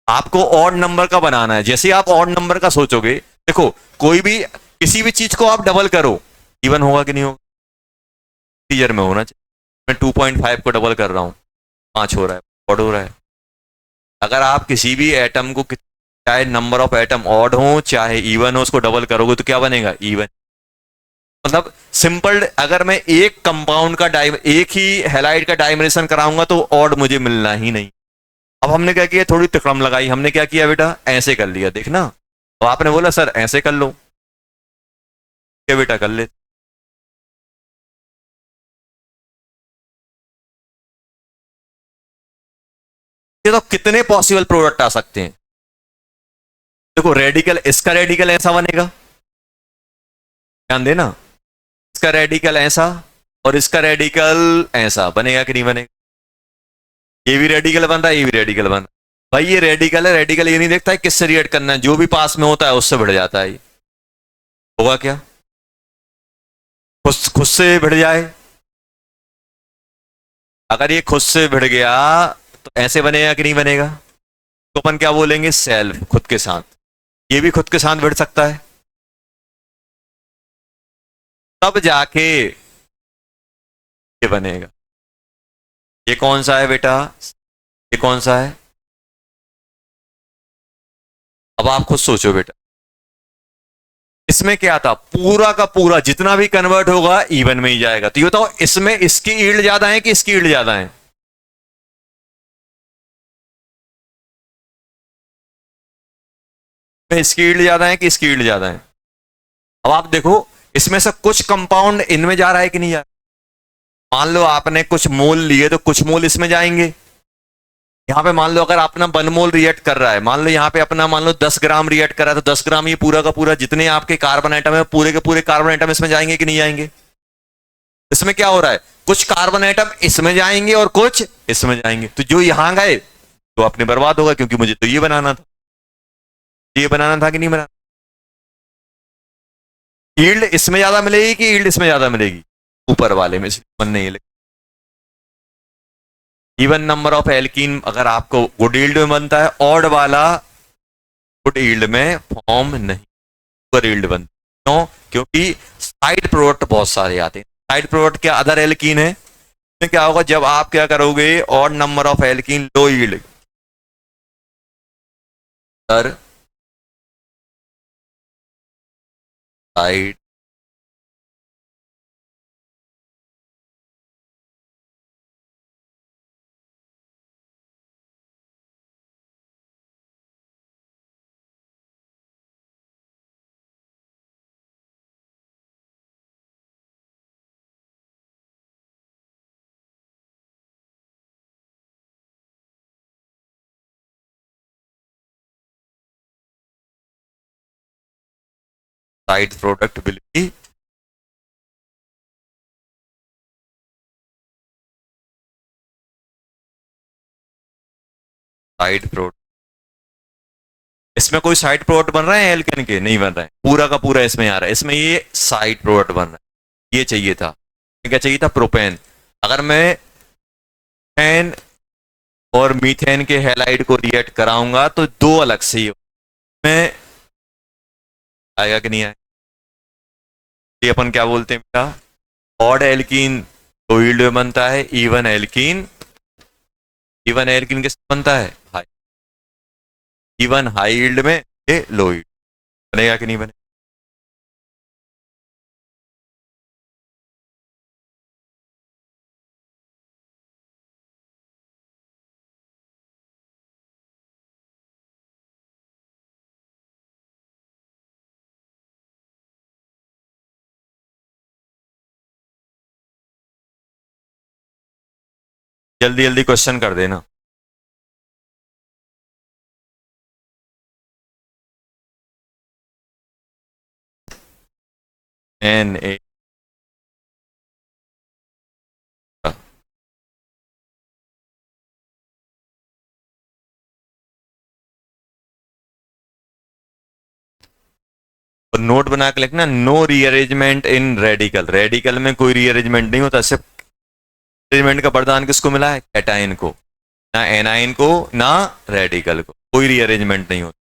आपको ऑड नंबर का बनाना है। जैसे आप ऑड नंबर का सोचोगे, देखो कोई भी किसी भी चीज को आप डबल करो, इवन होगा कि नहीं होगा, इंटीजर में होना चाहिए। मैं 2.5 को डबल कर रहा हूं, 5 हो रहा है, ऑड हो रहा है। अगर आप किसी भी एटम को, चाहे नंबर ऑफ एटम ऑड हो चाहे इवन हो, उसको डबल करोगे तो क्या बनेगा, इवन। मतलब सिंपल, अगर मैं एक कंपाउंड का एक ही हैलाइड का डाइमरेशन कराऊंगा तो ऑड मुझे मिलना ही नहीं। अब हमने क्या किया, थोड़ी तिकड़म लगाई, हमने क्या किया बेटा, ऐसे कर लिया, देखना। तो आपने बोला सर ऐसे कर लो, क्या बेटा कर ले। ये तो कितने पॉसिबल प्रोडक्ट आ सकते हैं। देखो रेडिकल, इसका रेडिकल ऐसा बनेगा, ध्यान देना, इसका रेडिकल ऐसा और इसका रेडिकल ऐसा बनेगा कि नहीं बनेगा। ये भी रेडिकल बन रहा है, ये भी रेडिकल बन रहा है। भाई ये रेडिकल है, रेडिकल ये नहीं देखता है किससे रिएक्ट करना है, जो भी पास में होता है उससे बढ़ जाता है। होगा क्या, खुद से बढ़ जाए। अगर ये खुद से बढ़ गया तो ऐसे बनेगा कि नहीं बनेगा, तो अपन क्या बोलेंगे, सेल्फ, खुद के साथ। ये भी खुद के साथ बढ़ सकता है, तब जाके ये बनेगा। ये कौन सा है बेटा, ये कौन सा है, अब आप खुद सोचो बेटा। इसमें क्या था, पूरा का पूरा जितना भी कन्वर्ट होगा इवन में ही जाएगा। तो ये बताओ इसमें इसकी ईल्ड ज्यादा है कि इसकी ईल्ड ज्यादा है, इसकी ईल्ड ज्यादा है कि इसकी ईल्ड ज्यादा है। अब आप देखो इसमें से कुछ कंपाउंड इनमें जा रहा है कि नहीं जा रहा। मान लो आपने कुछ मोल लिए तो कुछ मोल इसमें जाएंगे। यहां पे मान लो अगर अपना 1 मोल रिएक्ट कर रहा है, मान लो यहां पे अपना मान लो 10 ग्राम रिएक्ट कर रहा है, तो 10 ग्राम ये पूरा का पूरा जितने आपके कार्बन आइटम है पूरे के पूरे कार्बन आइटम इसमें जाएंगे कि नहीं जाएंगे। इसमें क्या हो रहा है, कुछ कार्बन आइटम इसमें जाएंगे और कुछ इसमें जाएंगे। तो जो यहां गए तो अपने बर्बाद होगा, क्योंकि मुझे तो ये बनाना था, ये बनाना था कि नहीं बनाना। यील्ड इसमें ज्यादा मिलेगी कि यील्ड इसमें ज्यादा मिलेगी, ऊपर वाले में मन नहीं लगे। इवन नंबर ऑफ एल्कीन अगर आपको गुड यील्ड में बनता है, ऑड वाला गुड यील्ड में फॉर्म नहीं, सुपर यील्ड बनता है। क्यों, क्योंकि साइड प्रोडक्ट बहुत सारे आते हैं। साइड प्रोडक्ट क्या अदर एल्कीन है, इसमें क्या होगा जब आप क्या करोगे odd number of alkene low yield sir side side product will be side product. इसमें कोई साइड प्रोडक्ट बन रहे हैं एल्केन के, नहीं बन रहे हैं, पूरा का पूरा इसमें आ रहा है, इसमें ये साइड प्रोडक्ट बन रहा है, ये चाहिए था, क्या चाहिए था प्रोपेन। अगर मैं एन और मीथेन के हैलाइड को रिएक्ट कराऊंगा तो दो अलग से ही में आएगा कि नहीं आएगा, ये अपन क्या बोलते हैं बेटा, ऑड एल्कीन लो यील्ड में बनता है, इवन एल्कीन किस बनता है हाई, इवन हाई यील्ड में ये लो यील्ड बनेगा कि नहीं बनेगा। जल्दी जल्दी क्वेश्चन कर देना। एन ए और नोट बना के लिखना, नो रीअरेंजमेंट इन रेडिकल, रेडिकल में कोई रीअरेंजमेंट नहीं होता, सिर्फ रीअरेंजमेंट का वरदान किसको मिला है, कैटाइन को, ना एनाइन को ना रेडिकल को, कोई रीअरेंजमेंट नहीं होता।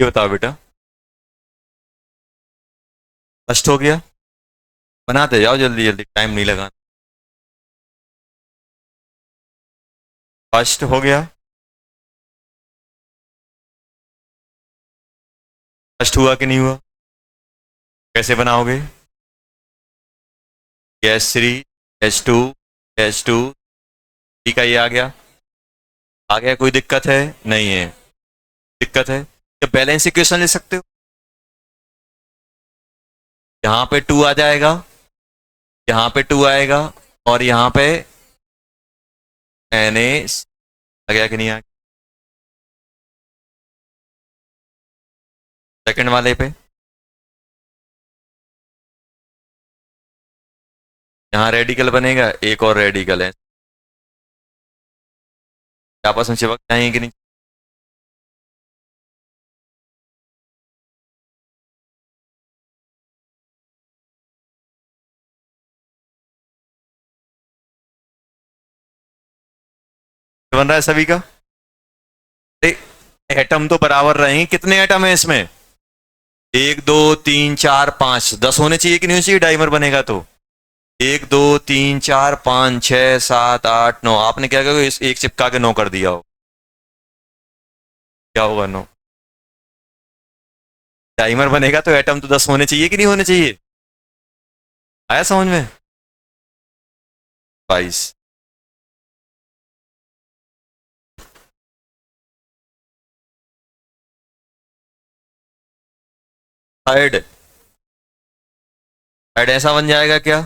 ये बताओ बेटा, फर्स्ट हो गया? बनाते जाओ जल्दी जल्दी, टाइम नहीं लगाना। फर्स्ट हो गया? फर्स्ट हुआ कि नहीं हुआ? कैसे बनाओगे? गैस थ्री, H2, H2, ठीक है, ये आ गया। आ गया, कोई दिक्कत है? नहीं है दिक्कत है। जब बैलेंस इक्वेशन ले सकते हो, यहाँ पे 2 आ जाएगा, यहाँ पे 2 आएगा, और यहाँ पे Na आ गया कि नहीं आ गया? सेकंड वाले पे यहाँ रेडिकल बनेगा, एक और रेडिकल है, आपस में चिपक जाएंगे कि नहीं? बन रहा है सभी का? एटम तो बराबर रहे, कितने एटम है इसमें? 1 2 3 4 5, 10 होने चाहिए कि नहीं होने चाहिए डाइमर बनेगा तो? 1 2 3 4 5 6 7 8 9, आपने क्या कहा, इस एक चिपका के 9 कर दिया हो, क्या होगा 9? टाइमर बनेगा तो एटम तो 10 होने चाहिए कि नहीं होने चाहिए? आया समझ में? 22। थर्ड, थर्ड ऐसा बन जाएगा क्या?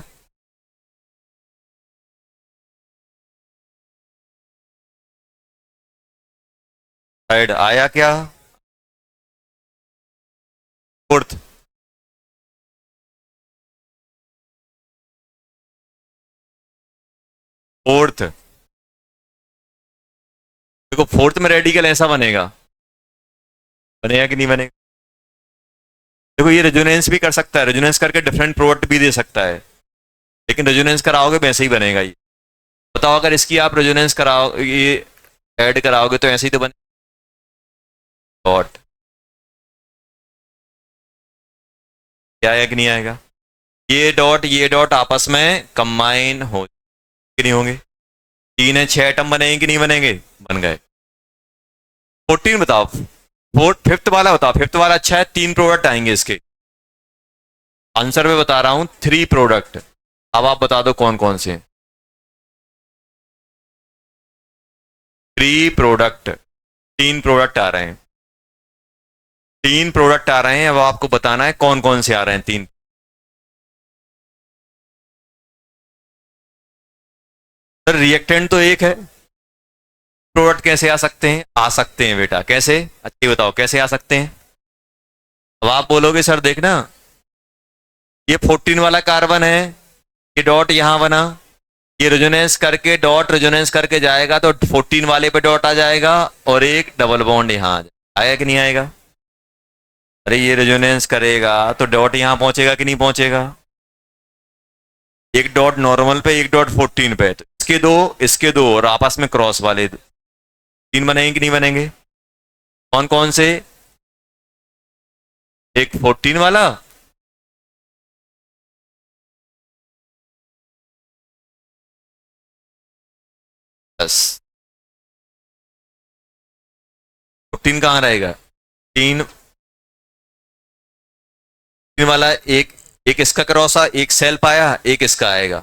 थर्ड आया क्या? फोर्थ, फोर्थ देखो, फोर्थ में रेडिकल ऐसा बनेगा, बनेगा कि नहीं बनेगा? देखो ये रेजोनेंस भी कर सकता है, रेजोनेंस करके डिफरेंट प्रोडक्ट भी दे सकता है, लेकिन रेजोनेंस कराओगे वैसे ही बनेगा ये। बताओ, अगर इसकी आप रेजोनेंस कराओ, ये ऐड कराओगे तो ऐसे ही तो बने डॉट, क्या आएगा कि नहीं आएगा? ये डॉट आपस में कंबाइन हो कि नहीं होंगे? 3 है, 6 एटम बनेंगे कि नहीं बनेंगे? बन गए। 14 बताओ, फोर्थ फिफ्थ वाला बताओ, फिफ्थ वाला अच्छा है, 3 प्रोडक्ट आएंगे इसके। आंसर में बता रहा हूं 3 प्रोडक्ट, अब आप बता दो कौन कौन से? 3 प्रोडक्ट, 3 प्रोडक्ट आ रहे हैं, 3 प्रोडक्ट आ रहे हैं, अब आपको बताना है कौन कौन से आ रहे हैं 3। सर रिएक्टेंट तो एक है, प्रोडक्ट कैसे आ सकते हैं? आ सकते हैं बेटा, कैसे? अच्छी बताओ कैसे आ सकते हैं? अब आप बोलोगे सर देखना, ये 14 वाला कार्बन है, ये डॉट यहां बना, ये रेजोनेंस करके डॉट रेजोनेंस करके जाएगा तो 14 वाले पे डॉट आ जाएगा, और एक डबल बॉन्ड यहां आ जाएगा, आएगा कि नहीं आएगा? अरे ये रेजोनेंस करेगा तो डॉट यहां पहुंचेगा कि नहीं पहुंचेगा? एक डॉट नॉर्मल पे, एक डॉट 14 पे, तो इसके दो और आपस में क्रॉस वाले 3 बनेंगे कि नहीं बनेंगे? कौन कौन से? एक 14 वाला, बस 14 कहाँ रहेगा? 3, 3 वाला, एक एक इसका क्रॉस आ, एक सेल पाया, एक इसका आएगा।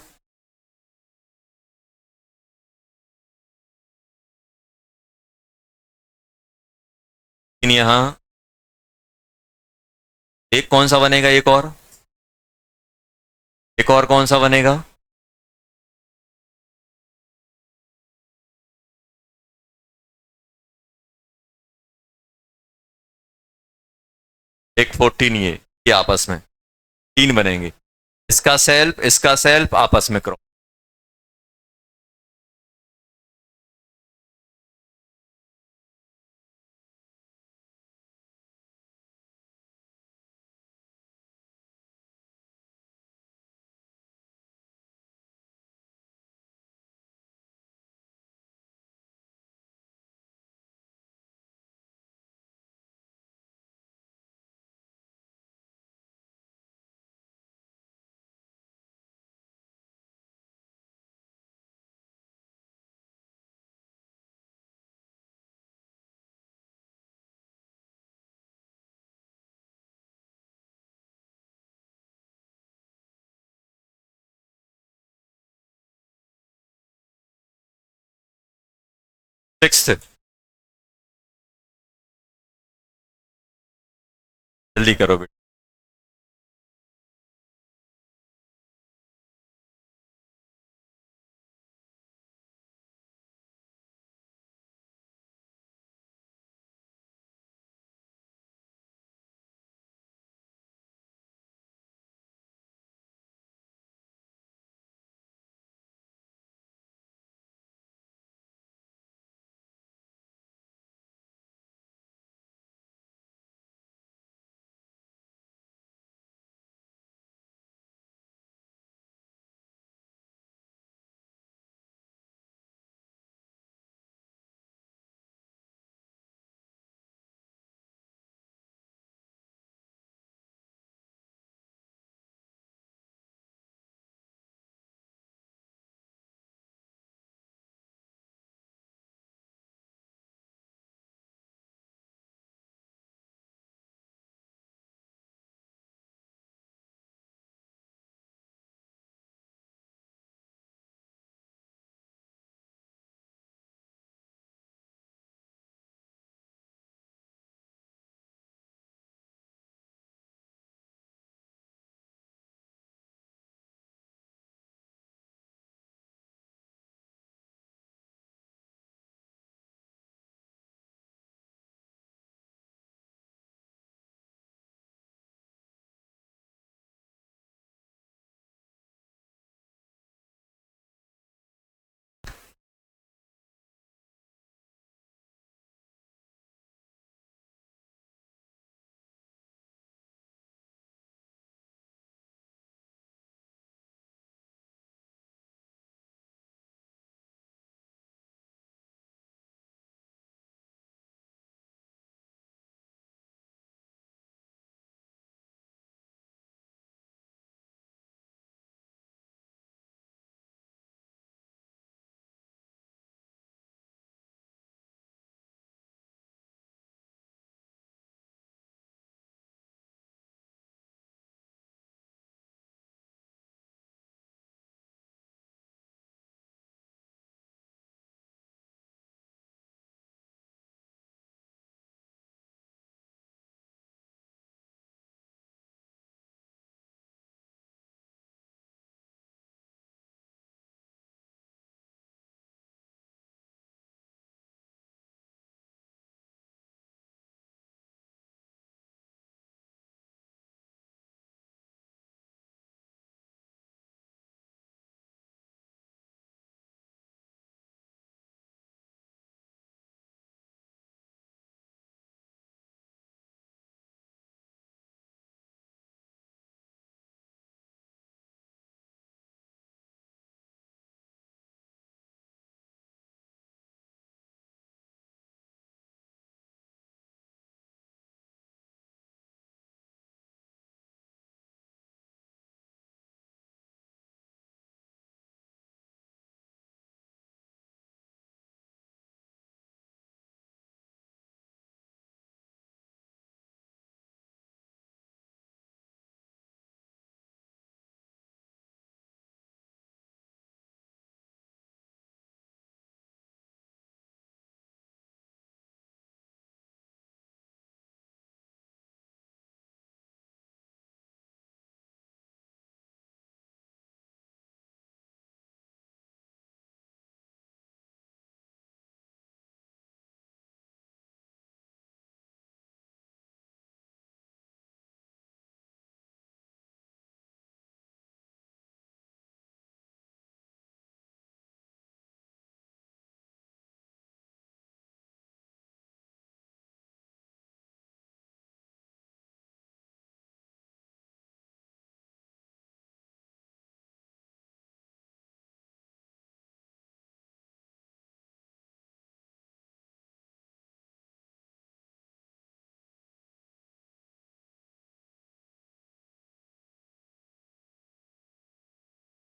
लेकिन यहां एक कौन सा बनेगा, एक और कौन सा बनेगा? एक 14, ये आपस में 3 बनेंगे, इसका सेल्फ आपस में क्रॉस। सिक्स्थ। जल्दी करो बेटा।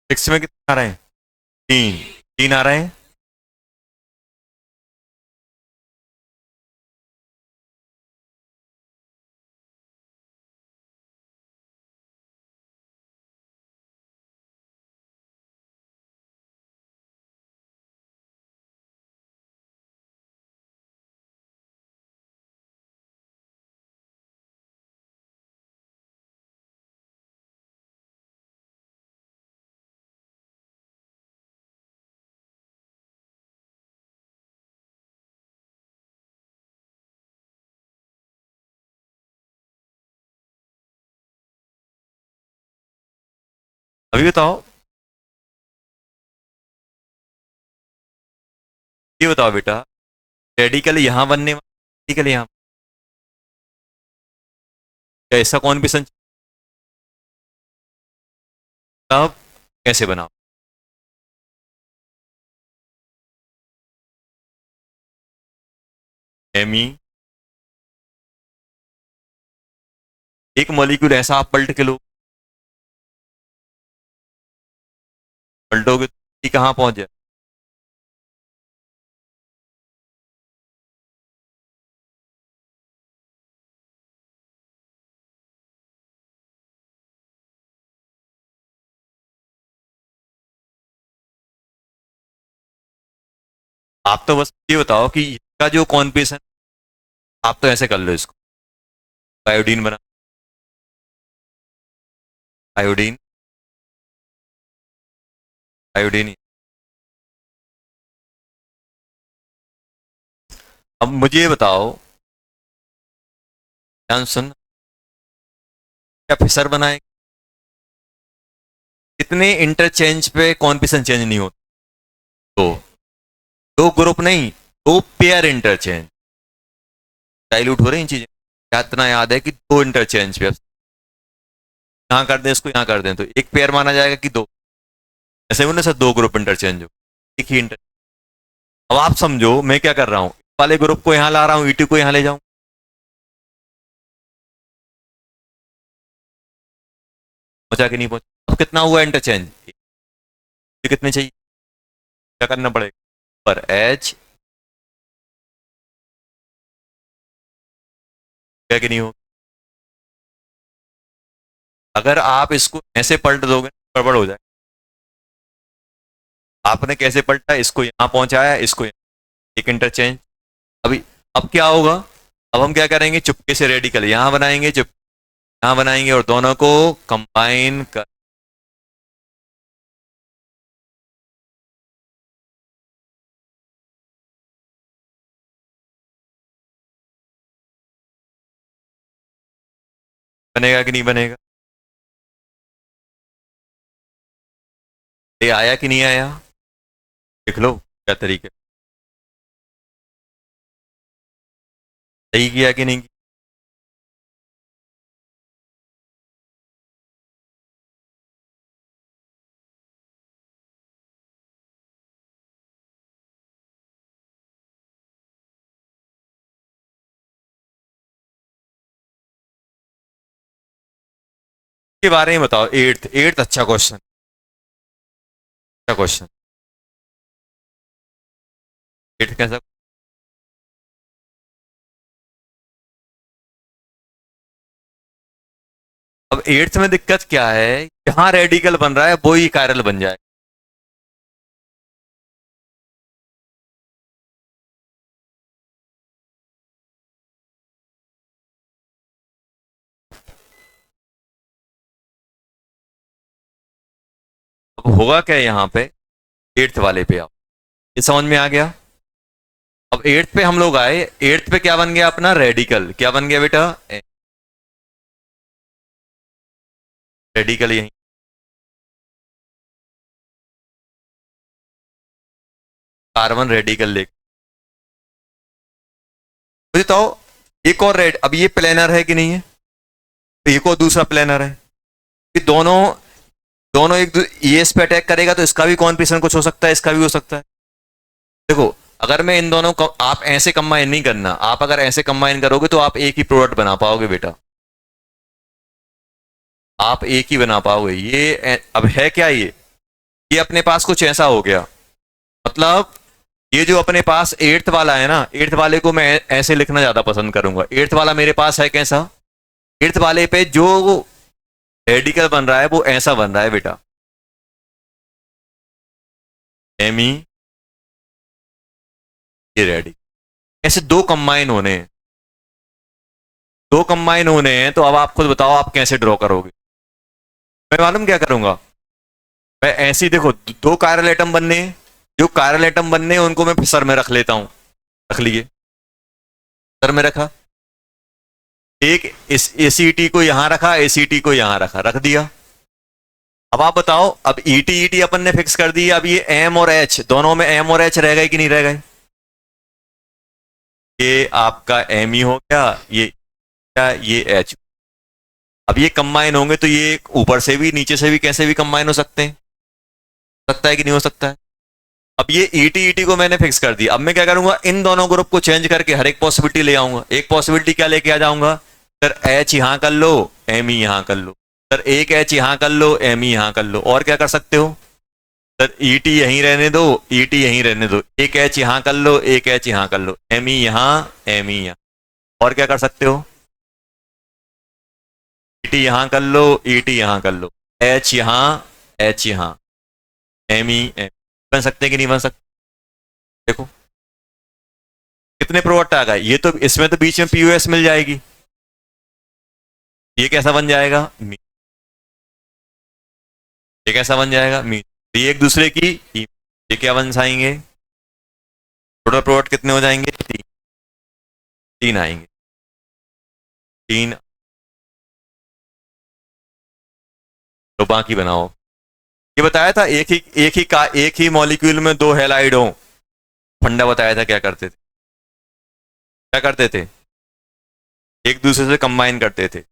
सिक्स में कितने आ रहे हैं? तीन। तीन आ रहे हैं। अभी बताओ, ये बताओ बेटा, रेडिकल यहां बनने वाला, रेडिकल यहां, ऐसा कौन भी संख्या, अब कैसे बनाओ? एमी, एक मॉलिक्यूल ऐसा आप पलट के लो, पलटोगे तो कहाँ पहुंच जाए? आप तो बस ये बताओ कि इसका जो कॉन्फिगरेशन, आप तो ऐसे कर लो इसको, आयोडीन बना, आयोडीन, आयोडीन। अब मुझे ये बताओ, ध्यान सुन, क्या फिसर बनाए? कितने इंटरचेंज पे कॉन्फिगरेशन चेंज नहीं होता? दो, दो ग्रुप नहीं, दो पेयर इंटरचेंज, डाइल्यूट हो रही हैं चीजें। क्या इतना याद है कि दो इंटरचेंज पे, यहाँ कर दें इसको, यहाँ कर दें, तो एक पेयर माना जाएगा कि दो? ऐसे में ना सर, दो ग्रुप इंटरचेंज हो, एक ही इंटर। अब आप समझो मैं क्या कर रहा हूँ, वाले ग्रुप को यहाँ ला रहा हूँ, E2 को यहाँ ले जाऊँ, पहुंचा कि नहीं पहुंचा? अब कितना हुआ इंटरचेंज, कितने चाहिए, क्या करना पड़ेगा, पर एच, क्या कि नहीं हो? अगर आप इसको ऐसे पलट दोगे गड़बड़ हो जाए। आपने कैसे पलटा, इसको यहाँ पहुंचाया, इसको यहाँ, एक इंटरचेंज। अभी अब क्या होगा, अब हम क्या करेंगे, चुपके से रेडिकल यहाँ बनाएंगे, चुप यहाँ बनाएंगे और दोनों को कंबाइन कर, बनेगा कि नहीं बनेगा? ये आया कि नहीं आया, देख लो क्या तरीके, सही किया कि नहीं किया? के बारे में बताओ, एट्थ, एट्थ अच्छा क्वेश्चन, अच्छा क्वेश्चन, एट्थ कैसा? अब एट्थ में दिक्कत क्या है, जहां रेडिकल बन रहा है वो ही कायरल बन जाए। अब होगा क्या यहाँ पे, एट्थ वाले पे आओ, ये समझ में आ गया? अब एट्थ पे हम लोग आए, एट्थ पे क्या बन गया अपना, रेडिकल, क्या बन गया बेटा, रेडिकल यही, कार्बन रेडिकल ले, बताओ, एक और रेड, अब ये प्लेनर है कि नहीं है, तो एक और दूसरा प्लेनर है, कि दोनों, दोनों एक ये इस पे अटैक करेगा तो इसका भी कॉन्फिगरेशन कुछ हो सकता है, इसका भी हो सकता है। देखो, अगर मैं इन दोनों को, आप ऐसे कंबाइन नहीं करना, आप अगर ऐसे कंबाइन करोगे तो आप एक ही प्रोडक्ट बना पाओगे बेटा, आप एक ही बना पाओगे। अब है क्या ये अपने पास कुछ ऐसा हो गया, मतलब ये जो अपने पास एट्थ वाला है ना, एट्थ वाले को मैं ऐसे लिखना ज्यादा पसंद करूंगा, एट्थ वाला मेरे पास है कैसा, एट्थ वाले पे जो रेडिकल बन रहा है वो ऐसा बन रहा है बेटा, एमी, ये रेडिकल, ऐसे दो कंबाइन होने हैं, दो कंबाइन होने हैं, तो अब आप खुद बताओ आप कैसे ड्रॉ करोगे? मैं मालूम क्या करूंगा, मैं ऐसे ही देखो, दो कायरल एटम बनने हैं, जो कायरल एटम बनने हैं उनको मैं सर में रख लेता हूं, रख लिए, सर में रखा, एक इस एसीटी को यहां रखा, एसीटी को यहां रखा, रख दिया, अब आप बताओ, अब ईटी ईटी अपन ने फिक्स कर दी, अब ये एम और एच दोनों में एम और एच रह गए कि नहीं रह गए? ये आपका एम ही हो गया, ये क्या, ये एच। अब ये कंबाइन होंगे तो ये ऊपर से भी नीचे से भी कैसे भी कंबाइन हो सकते हैं, सकता है कि नहीं हो सकता है? अब ये ईटी ईटी को मैंने फिक्स कर दिया, अब मैं क्या करूंगा, इन दोनों ग्रुप को चेंज करके हर एक पॉसिबिलिटी ले आऊंगा। एक पॉसिबिलिटी क्या लेके आ जाऊंगा, सर एच यहां कर लो, एम ही यहां कर लो। सर एक एच यहां कर लो, एम ही यहां कर लो। और क्या कर सकते हो, सर ईटी यहीं रहने दो, ईटी यहीं रहने दो, एक एच यहां कर लो, एक एच यहां कर लो, एम ही यहां, एम ही यहां। और क्या कर सकते हो, ईटी यहां कर लो, ईटी यहां कर लो, एच यहां, एच यहां, एम ही एम। बन सकते हैं कि नहीं बन सकते? देखो कितने प्रोडक्ट आ गए, ये तो इसमें तो बीच में पीयूएस मिल जाएगी। ये कैसा बन जाएगा, ये कैसा बन जाएगा, ये एक दूसरे की ये क्या बन जाएंगे, टोटल प्रोडक्ट कितने हो जाएंगे, तीन। तीन आएंगे, तीन। तो बाकी बनाओ। ये बताया था एक ही मॉलिक्यूल में दो हेलाइड हो, फंडा बताया था क्या करते थे, क्या करते थे, एक दूसरे से कंबाइन करते थे।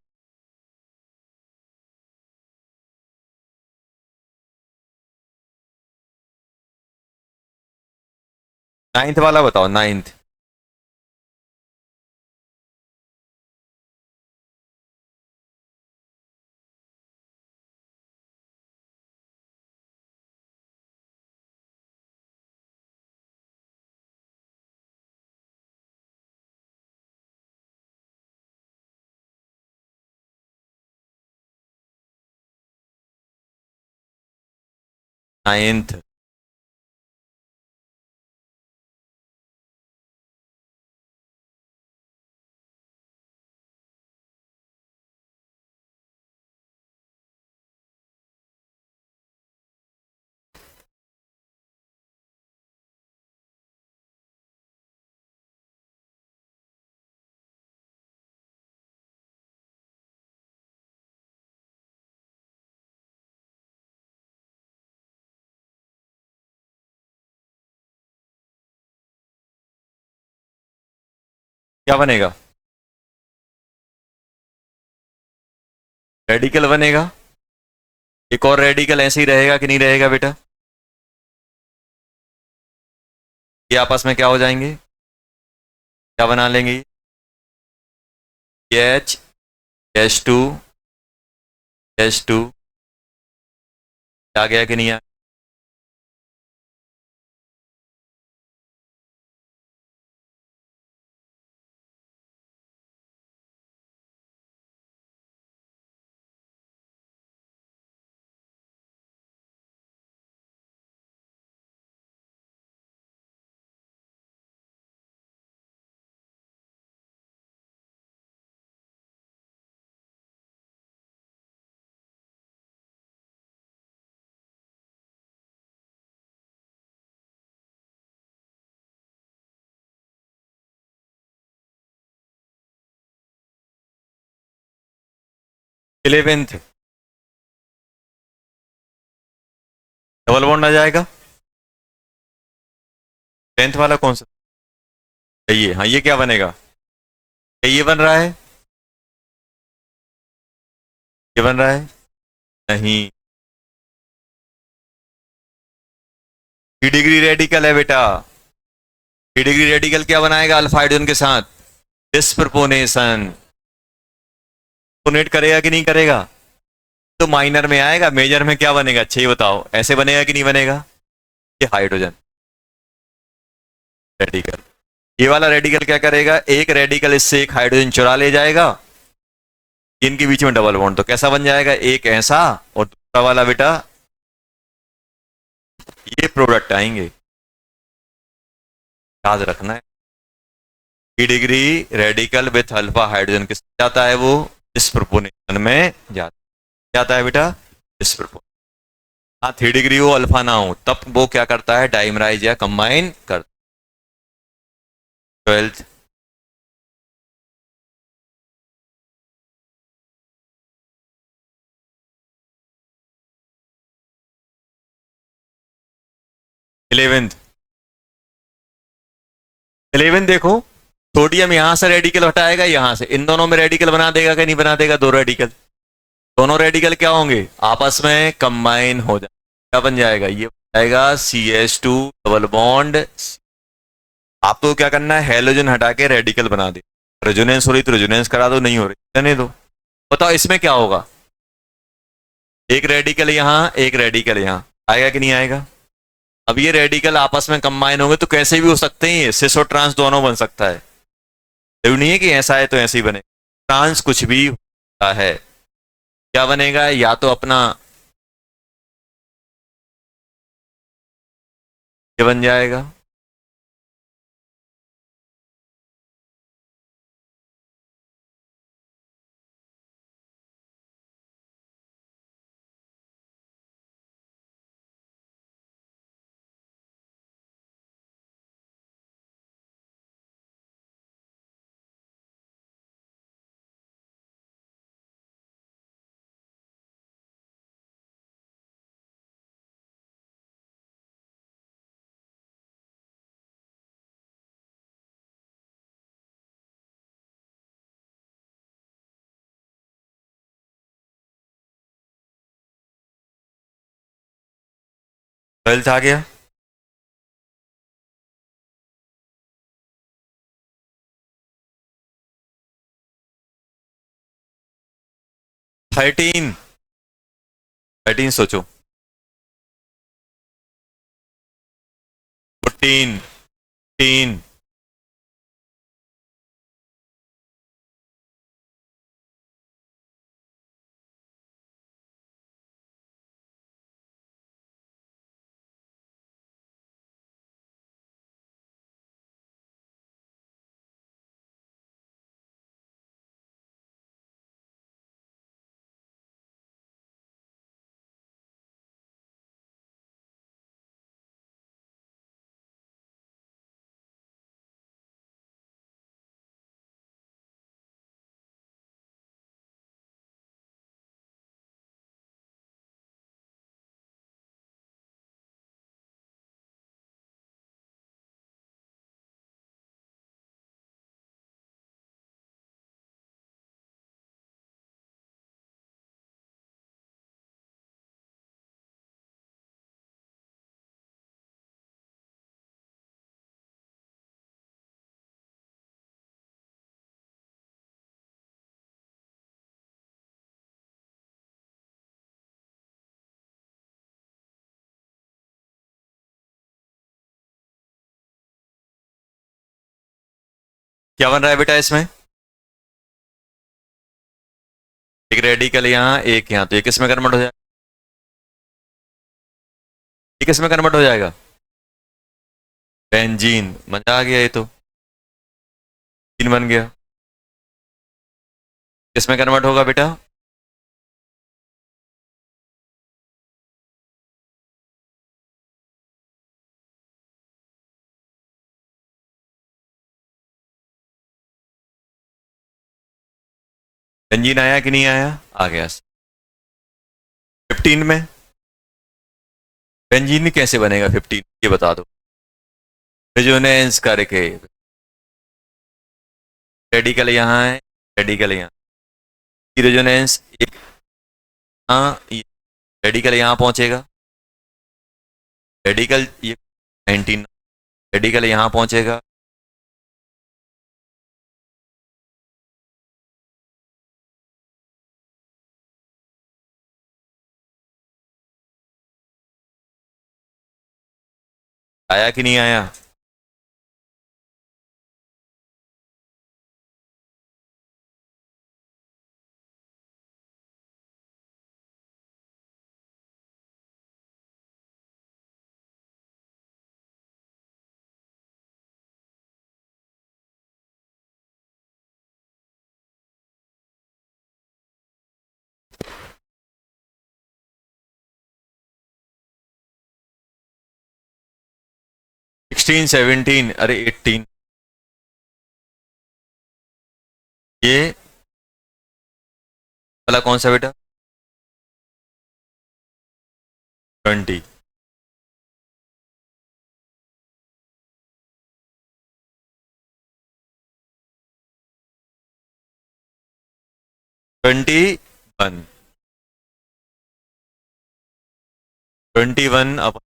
नाइन्थ वाला बताओ, नाइन्थ। नाइन्थ, क्या बनेगा, रेडिकल बनेगा। एक और रेडिकल ऐसे ही रहेगा कि नहीं रहेगा बेटा, ये आपस में क्या हो जाएंगे, क्या बना लेंगे, ये H, H two, H two, आ गया कि नहीं आ? इलेवेंथ, डबल बॉन्ड आ जाएगा। टेंथ वाला कौन सा, ये, हाँ ये क्या बनेगा, क्या ये बन रहा है, ये बन रहा है, नहीं, थ्री डिग्री रेडिकल है बेटा। थ्री डिग्री रेडिकल क्या बनाएगा अल्फा हाइड्रोजन के साथ, डिस्प्रपोनेशन। प्रोनेट करेगा कि नहीं करेगा, तो माइनर में आएगा, मेजर में क्या बनेगा, अच्छा ही बताओ, ऐसे बनेगा कि नहीं बनेगा, ये हाइड्रोजन रेडिकल। ये वाला रेडिकल क्या करेगा, एक रेडिकल इससे एक हाइड्रोजन चुरा ले जाएगा, इनके बीच में डबल बॉन्ड, तो कैसा बन जाएगा, एक ऐसा और दूसरा वाला बेटा, ये प्रोडक्ट आएंगे, याद रखना है। Three degree radical with alpha hydrogen किस जाता है, वो डिस्प्रपोनेशन में जाता है बेटा, डिस्प्रपोनेशन। हाँ, थ्री डिग्री हो अल्फा ना हो तब वो क्या करता है, डाइमराइज या कंबाइन कर। Twelfth, 11th। 11 देखो, सोडियम यहां से रेडिकल हटाएगा, यहां से इन दोनों में रेडिकल बना देगा कि नहीं बना देगा? दो रेडिकल, दोनों रेडिकल क्या होंगे? आपस में कंबाइन हो जाए, क्या बन जाएगा? ये बन जाएगा CH2 डबल बॉन्ड। आपको क्या करना है? हेलोजन हटा के रेडिकल बना दे। रेजोनेंस हो रही तो रेजोनेंस करा दो, नहीं हो रही रहने दो। बताओ इसमें क्या होगा? एक रेडिकल यहां, एक रेडिकल यहां, आएगा कि नहीं आएगा? अब ये रेडिकल आपस में कंबाइन होंगे तो कैसे भी हो सकते हैं, ये सिस और ट्रांस दोनों बन सकता है। जरूरी नहीं है कि ऐसा है तो ऐसे ही बने, ट्रांस कुछ भी होता है। क्या बनेगा? या तो अपना ये बन जाएगा, ट्वेल्थ आ गया। 13, 13 सोचो। 14, 15, क्या बन रहा है बेटा इसमें? एक रेडिकल यहाँ, एक यहाँ, तो ये किस में कन्वर्ट हो जाएगा? ये किस में कन्वर्ट हो जाएगा? बेंजीन। मजा आ गया, ये तो तीन बन गया। किस में कन्वर्ट होगा बेटा? बेंजीन आया कि नहीं आया? आ गया। 15 में बेंजीन कैसे बनेगा? 15 ये बता दो। रेजोनेंस करके, रेडिकल यहाँ है, रेडिकल यहाँ, रेजोनेंस एक, हाँ रेडिकल यहाँ पहुंचेगा, रेडिकल ये 19, रेडिकल यहाँ पहुंचेगा। आया कि नहीं आया? सिक्सटीन, 17, अरे 18, ये वाला कौन सा बेटा? 20। 21, 21 अब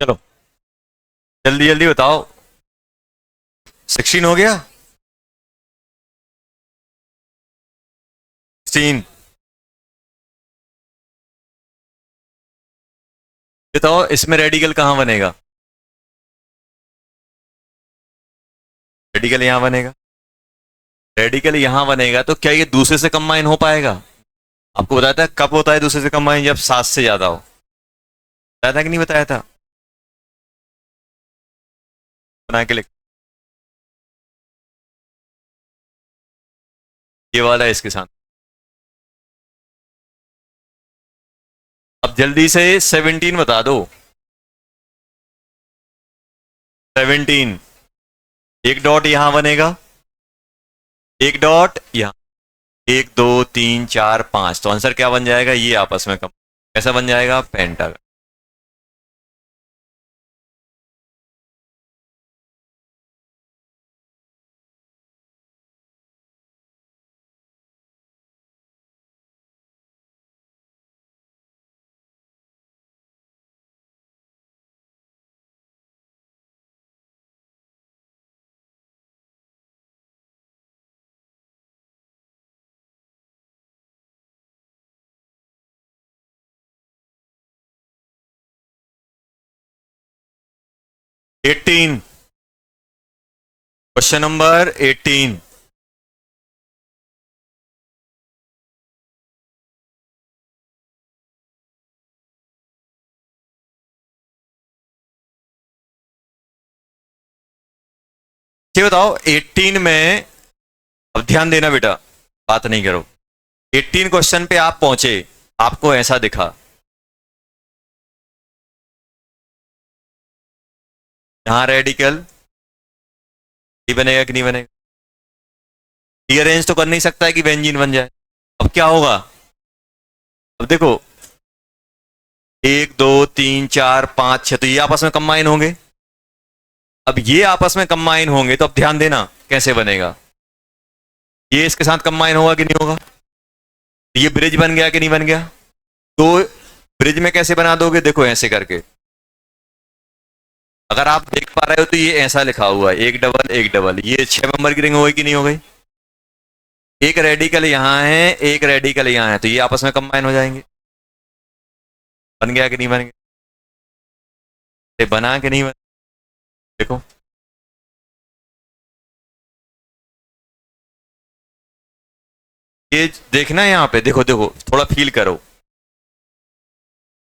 चलो जल्दी जल्दी बताओ। 16 हो गया। 16 बताओ इसमें रेडिकल कहाँ बनेगा? रेडिकल यहां बनेगा। रेडिकल यहां बनेगा तो क्या ये दूसरे से कंबाइन हो पाएगा? आपको बताया था कब होता है दूसरे से कंबाइन, जब 7 से ज्यादा हो। बताया था कि नहीं बताया था? बना के लिख। ये वाला है इसके साथ। अब जल्दी से 17 बता दो। 17 एक डॉट यहां बनेगा, एक डॉट यहां, 1 2 3 4 5, तो आंसर क्या बन जाएगा? ये आपस में कम कैसा बन जाएगा? पेंटागन। Eighteen, question number 18। ये बताओ 18 में, अब ध्यान देना बेटा, बात नहीं करो। 18 क्वेश्चन पे आप पहुंचे, आपको ऐसा दिखा, यहां रेडिकल ये बनेगा कि नहीं बनेगा? रीअरेंज तो कर नहीं सकता है कि बेंजीन बन जाए। अब क्या होगा? अब देखो 1 2 3 4 5 6, तो ये आपस में कंबाइन होंगे। अब ये आपस में कंबाइन होंगे तो अब ध्यान देना कैसे बनेगा। ये इसके साथ कंबाइन होगा कि नहीं होगा? ये ब्रिज बन गया कि नहीं बन गया? तो ब्रिज में कैसे बना दोगे? देखो ऐसे करके, अगर आप देख पा रहे हो तो ये ऐसा लिखा हुआ है, एक डबल एक डबल, ये 6 मेंबर की रिंग हो गई कि नहीं हो गई? एक रेडिकल यहाँ है, एक रेडिकल यहाँ है, तो ये आपस में कंबाइन हो जाएंगे। बन गया कि नहीं बन गया? ये बना कि नहीं बना? देखो ये देखना यहाँ पे, देखो देखो थोड़ा फील करो,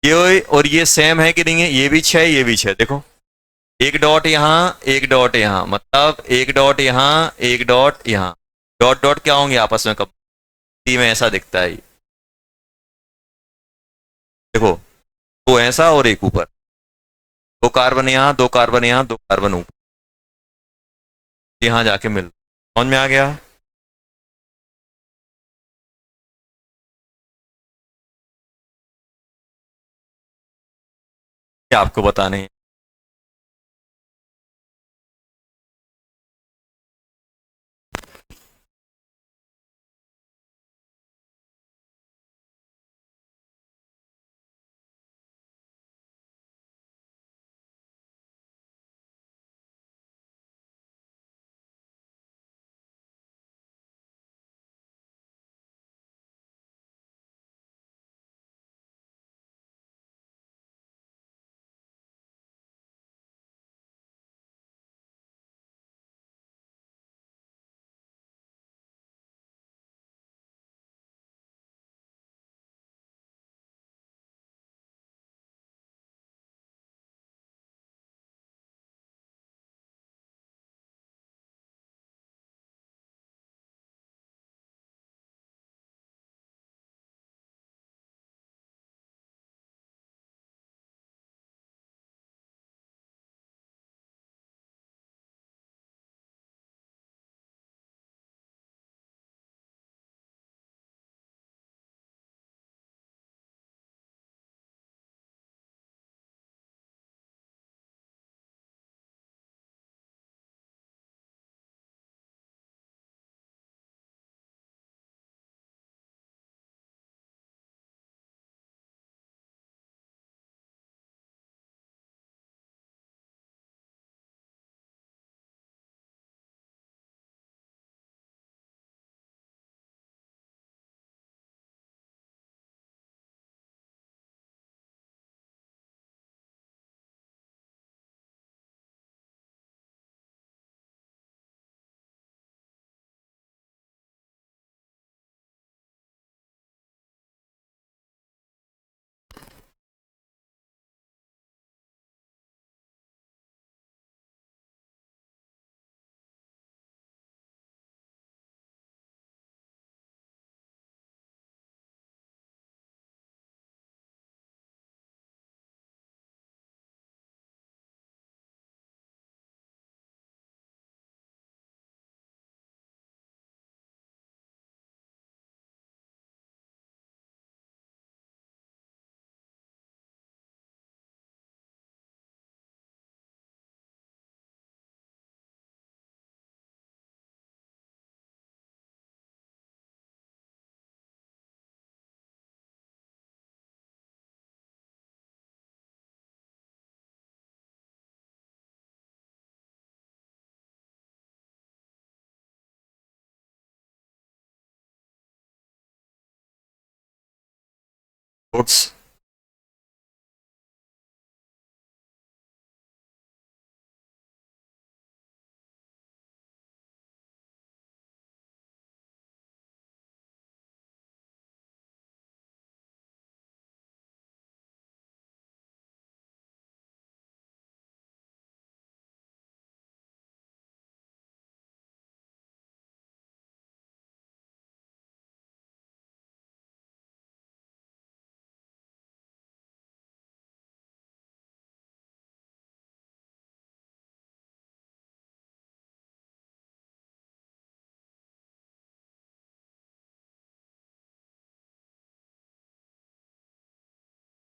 ये और ये सेम है कि नहीं है? ये भी 6 ये भी 6, देखो एक डॉट यहाँ एक डॉट यहाँ, मतलब एक डॉट यहाँ एक डॉट यहाँ, डॉट डॉट क्या होंगे आपस में? कब में ऐसा दिखता है ये। देखो दो ऐसा और एक ऊपर, दो कार्बन यहाँ दो कार्बन यहाँ दो कार्बन ऊपर, यहाँ जाके मिल, समझ में आ गया? ये आपको बताने हैं। नोट्स।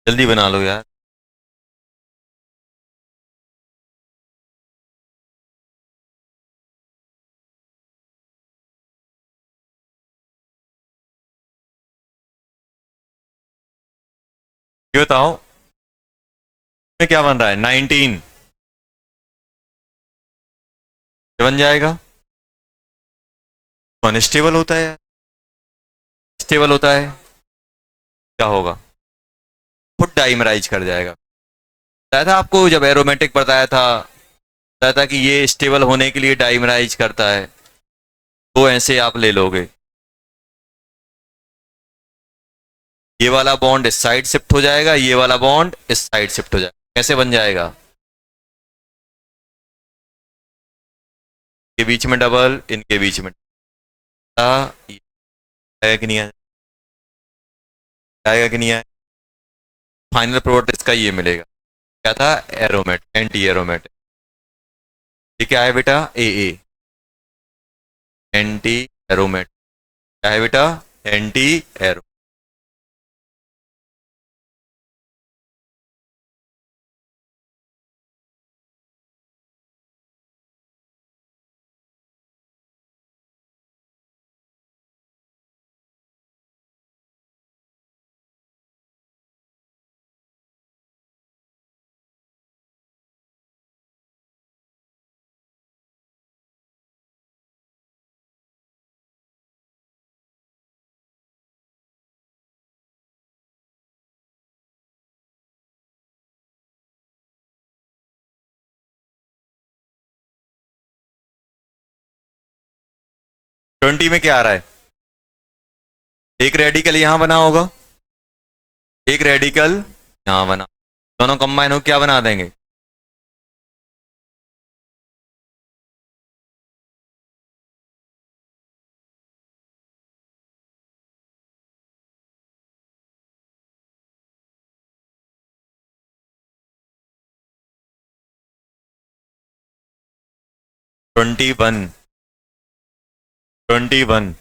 जल्दी बना लो यार। ये बताओ में क्या बन रहा है? 19 बन जाएगा। अनस्टेबल होता है यार, स्टेबल होता है, क्या होगा? खुद डाइमराइज कर जाएगा। बताया था आपको जब एरोमेटिक बताया था, बताया था कि ये स्टेबल होने के लिए डाइमराइज करता है। तो ऐसे आप ले लोगे, ये वाला बॉन्ड इस साइड शिफ्ट हो जाएगा, ये वाला बॉन्ड इस साइड शिफ्ट हो जाएगा। कैसे बन जाएगा? के बीच में डबल, इनके बीच में ये आएगा कि नहीं आएगा कि नहीं आएगा? फाइनल प्रोडक्ट इसका ये मिलेगा। क्या था? एरोमेट, एंटी एरोमेट। ये क्या है बेटा? ए एंटी एरोमेट। क्या है बेटा? Anti arrow. 20 में क्या आ रहा है? एक रेडिकल यहां बना होगा, एक रेडिकल यहां बना, दोनों कंबाइन हो क्या बना देंगे? Twenty one, 21।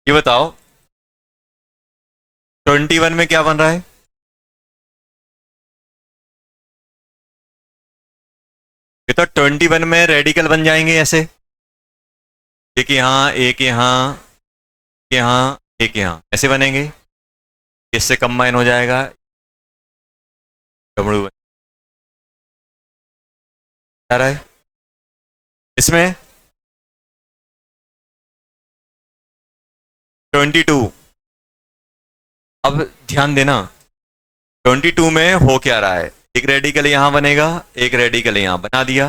ये बताओ 21 में क्या बन रहा है? ये तो 21 में रेडिकल बन जाएंगे ऐसे, एक यहाँ एक यहाँ, यहाँ एक यहाँ, ऐसे बनेंगे, इससे कंबाइन हो जाएगा डब्ल्यू बन जा रहा है इसमें 22। अब ध्यान देना 22 में हो क्या रहा है, एक रेडिकल यहां बनेगा, एक रेडिकल यहां बना दिया।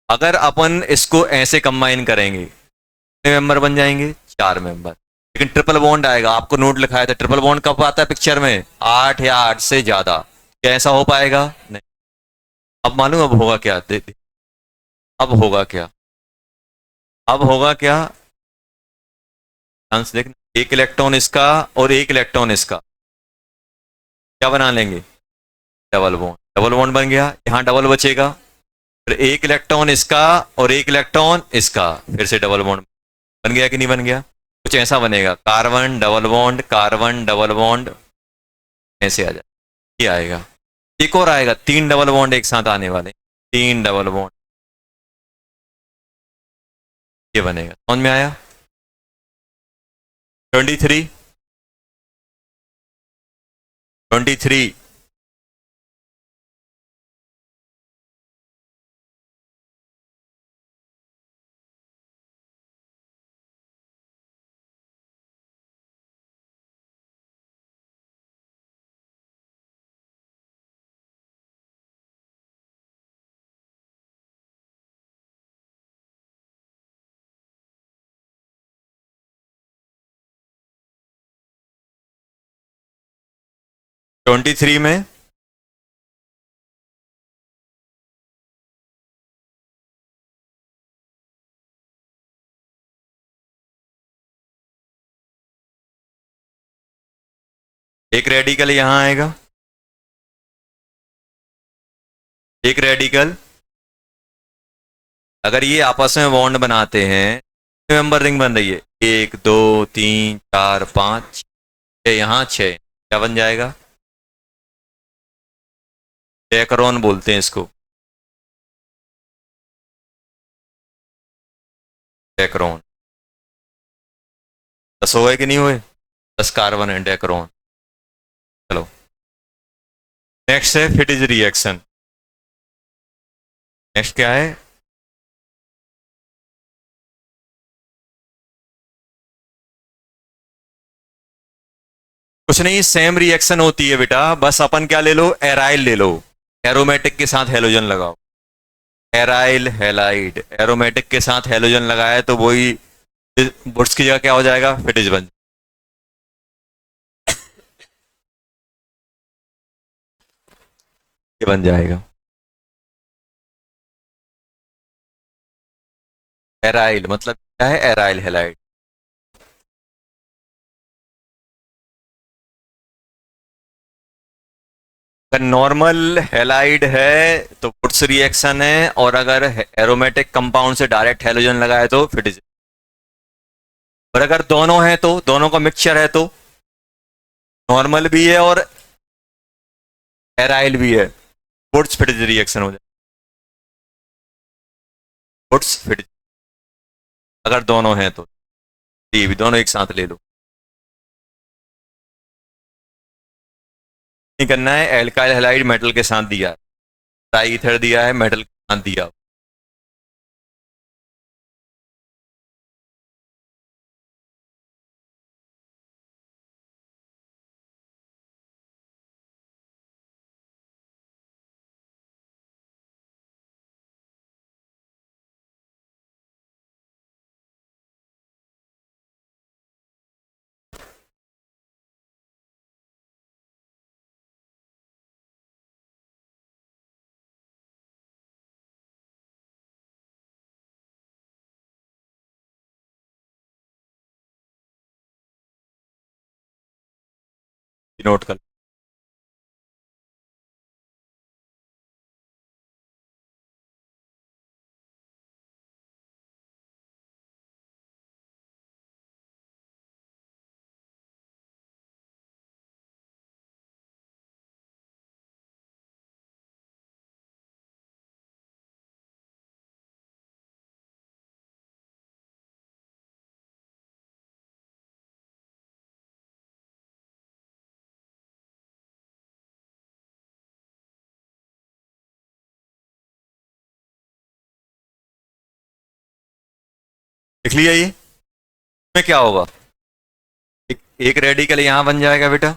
अगर अपन इसको ऐसे कंबाइन करेंगे कितने मेंबर बन जाएंगे? 4 मेंबर। लेकिन ट्रिपल बॉन्ड आएगा, आपको नोट लिखाया था ट्रिपल बॉन्ड कब आता है पिक्चर में? 8 या 8 से ज्यादा। क्या ऐसा हो पाएगा? नहीं। अब मालूम अब होगा क्या? अब होगा क्या? अब होगा क्या? चांस देखना, एक इलेक्ट्रॉन इसका और एक इलेक्ट्रॉन इसका क्या बना लेंगे? Double bond. डबल बॉन्ड बन गया, यहां डबल बचेगा, फिर एक इलेक्ट्रॉन इसका और एक इलेक्ट्रॉन इसका, फिर से डबल बॉन्ड बन गया कि नहीं बन गया? कुछ ऐसा बनेगा, carbon double bond, carbon double bond, ऐसे आ जाए, ये आएगा। एक और आएगा, 3 डबल बॉन्ड एक साथ आने वाले, 3 डबल बॉन्ड, ये बनेगा। समझ में आया? 23, 23, में एक रेडिकल यहां आएगा, एक रेडिकल, अगर ये आपस में बॉन्ड बनाते हैं मेंबर रिंग बन रही है, 1 2 3 4 5 6, यहाँ 6, क्या बन जाएगा? डेकरोन बोलते हैं इसको, डेकरोन। 10 हो गए कि नहीं हुए? 10 कार्बन है, डेकरोन। चलो, नेक्स्ट है फिटिज रिएक्शन। नेक्स्ट क्या है? कुछ नहीं, सेम रिएक्शन होती है बेटा, बस अपन क्या ले लो, एराइल ले लो। एरोमेटिक के साथ हेलोजन लगाओ, एराइल हेलाइड। एरोमेटिक के साथ हेलोजन लगाया तो वही बुट्स की जगह क्या हो जाएगा, फिटिज बन जाएगा। एराइल मतलब क्या है? Aryl halide. अगर नॉर्मल हेलाइड है तो बुट्स रिएक्शन है, और अगर एरोमेटिक कंपाउंड से डायरेक्ट हेलोजन लगाए तो फिटिज। और अगर दोनों है तो, दोनों का मिक्सचर है तो नॉर्मल भी है और एराइल भी है, बुट्स फिटिज रिएक्शन हो जाए, बुट्स फिटिज। अगर दोनों हैं तो ये भी दोनों एक साथ ले लो। नहीं करना है, एल्काइल हेलाइड मेटल के साथ दिया है, ट्राई ईथर दिया है, मेटल के साथ दिया। नोट कर। लिख लिया ये? में क्या होगा, एक रेडिकल यहां बन जाएगा बेटा,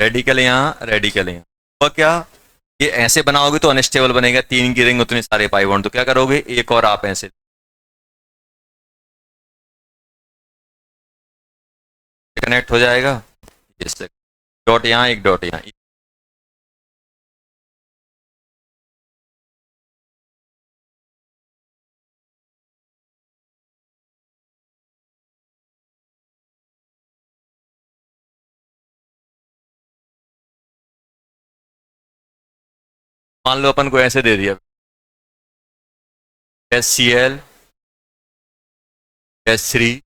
रेडिकल यहाँ, रेडिकल यहाँ। तो क्या, ये ऐसे बनाओगे तो अनस्टेबल बनेगा, 3 की रिंग उतने सारे पाई बॉन्ड, तो क्या करोगे, एक और आप ऐसे कनेक्ट हो जाएगा। इससे डॉट यहाँ, एक डॉट यहाँ, मान लो अपन को ऐसे दे दिया, HCl H3,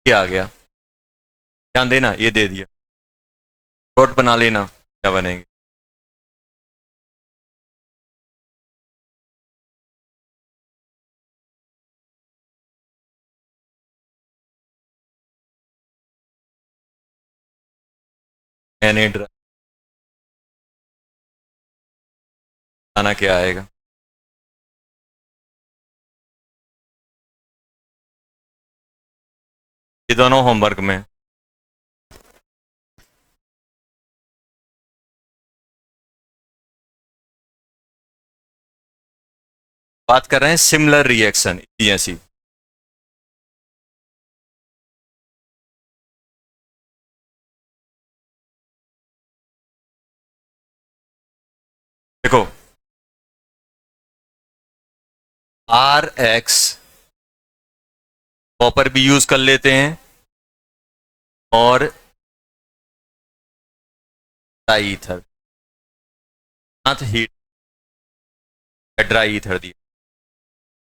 ये आ गया, ध्यान देना, ये दे दिया, डॉट बना लेना, क्या बनेंगे, एनेड्रा। आना क्या आएगा, ये दोनों होमवर्क में। बात कर रहे हैं सिमिलर रिएक्शन जैसी। देखो, RX कॉपर भी यूज कर लेते हैं, और ड्राई ईथर, साथ हीट, ड्राई ईथर दिया।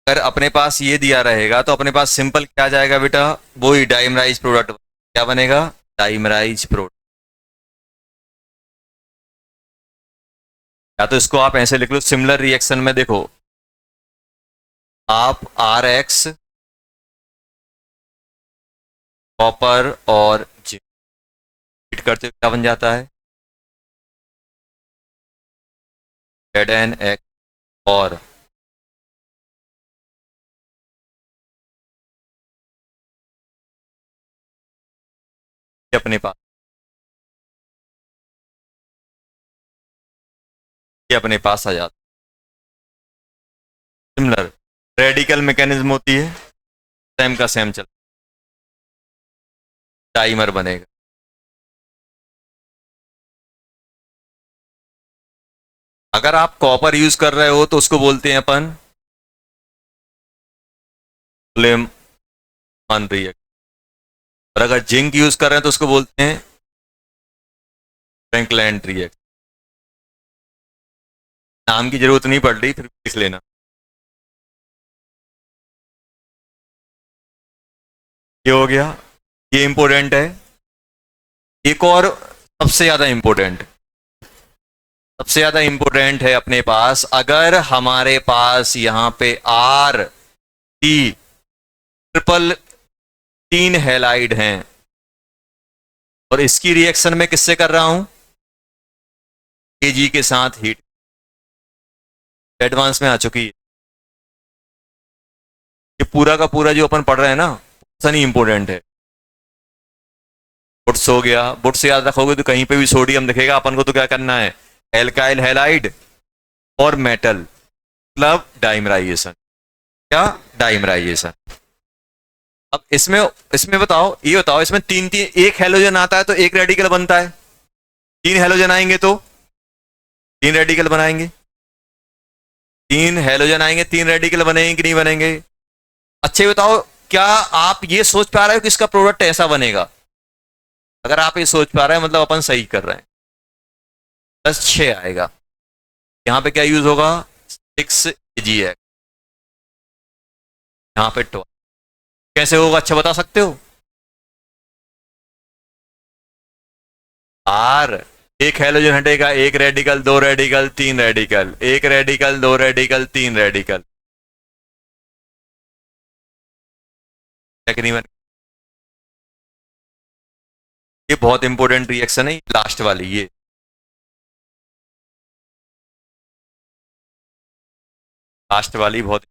अगर अपने पास ये दिया रहेगा तो अपने पास सिंपल क्या आ जाएगा बेटा, वही डाइमराइज प्रोडक्ट। क्या बनेगा, डाइमराइज प्रोडक्ट। या तो इसको आप ऐसे लिख लो, सिमिलर रिएक्शन में देखो, आप आर एक्स कॉपर और जिंक हीट करते हुए क्या बन जाता है, जेड एन एक्स। और ये अपने पास, ये अपने पास आ जाता है। सिमिलर रेडिकल मैकेनिज्म होती है, सेम का सेम चल, टाइमर बनेगा। अगर आप कॉपर यूज कर रहे हो तो उसको बोलते हैं अपन फ्लेम ऑन रिएक्ट, और अगर जिंक यूज कर रहे हैं तो उसको बोलते हैं फ्रैंकलैंड रिएक्ट। नाम की जरूरत नहीं पड़ रही, फिर लिख लेना। ये हो गया, ये इंपॉर्टेंट है। एक और सबसे ज्यादा इंपॉर्टेंट, सबसे ज्यादा इंपॉर्टेंट है अपने पास, अगर हमारे पास यहां पे आर टी ट्रिपल 3 हेलाइड हैं और इसकी रिएक्शन में किससे कर रहा हूं, Ag के साथ हीट, एडवांस में आ चुकी है। ये पूरा का पूरा जो अपन पढ़ रहे हैं ना, नहीं इंपॉर्टेंट है। बुट्स हो गया, बुट्स याद रखोगे तो कहीं पे भी सोडियम दिखेगा, अपन को तो क्या करना है, एल्काइल हैलाइड और मेटल, मतलब डाइमराइजेशन। क्या, डाइमराइजेशन। अब इसमें इसमें बताओ, ये बताओ, इसमें तीन तीन एक हेलोजन आता है तो एक रेडिकल बनता है, 3 हेलोजन आएंगे तो 3 रेडिकल बनाएंगे, 3 हेलोजन आएंगे 3 रेडिकल बनेंगे कि नहीं बनेंगे। अच्छा ये बताओ, क्या आप ये सोच पा रहे हो कि इसका प्रोडक्ट ऐसा बनेगा, अगर आप ये सोच पा रहे हैं मतलब अपन सही कर रहे हैं। प्लस 6 आएगा, यहां पे क्या यूज होगा, 6 Ag, यहां पे 12। कैसे होगा, अच्छा बता सकते हो, आर, एक हेलोजन हटेगा, एक रेडिकल, 2 रेडिकल, 3 रेडिकल, एक रेडिकल, 2 रेडिकल, 3 रेडिकल, तकरीबन। ये बहुत इंपॉर्टेंट रिएक्शन है लास्ट वाली, ये लास्ट वाली बहुत।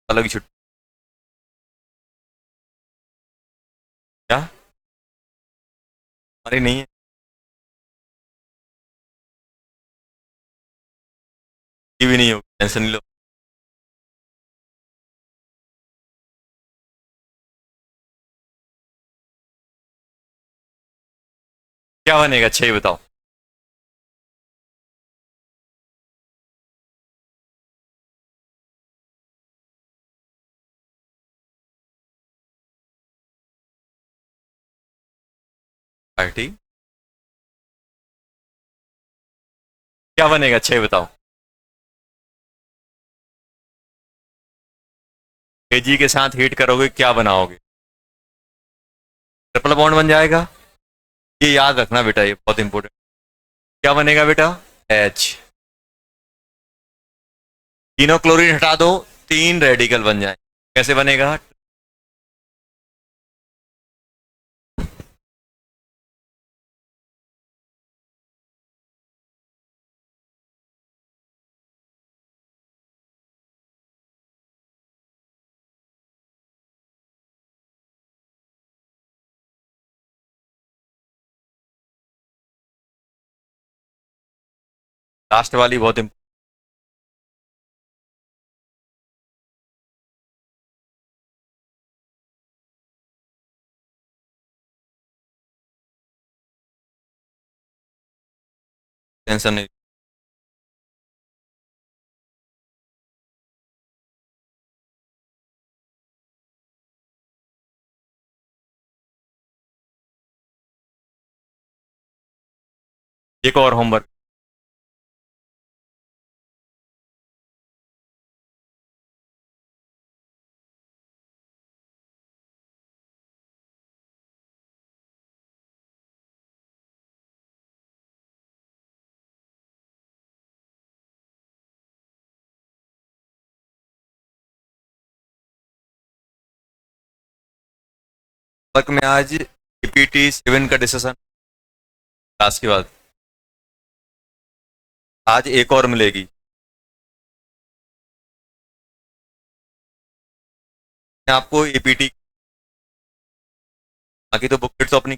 अलग छुट्टी क्या, हमारी नहीं है, ये भी नहीं होगी, टेंशन नहीं लो। क्या बनेगा, अच्छा ही बताओ। पार्टी क्या बनेगा, अच्छा ही बताओ। Ag के साथ हीट करोगे क्या बनाओगे, ट्रिपल बॉन्ड बन जाएगा। ये याद रखना बेटा, ये बहुत इंपॉर्टेंट। क्या बनेगा बेटा, H, तीनों क्लोरीन हटा दो, 3 रेडिकल बन जाए, कैसे बनेगा, लास्ट वाली बहुत टेंशन नहीं। एक और होमवर्क। वर्क में आज GPT-7 का डिसीजन क्लास के बाद। आज एक और मिलेगी। मैं आपको APT, बाकी तो बुकलेट तो अपनी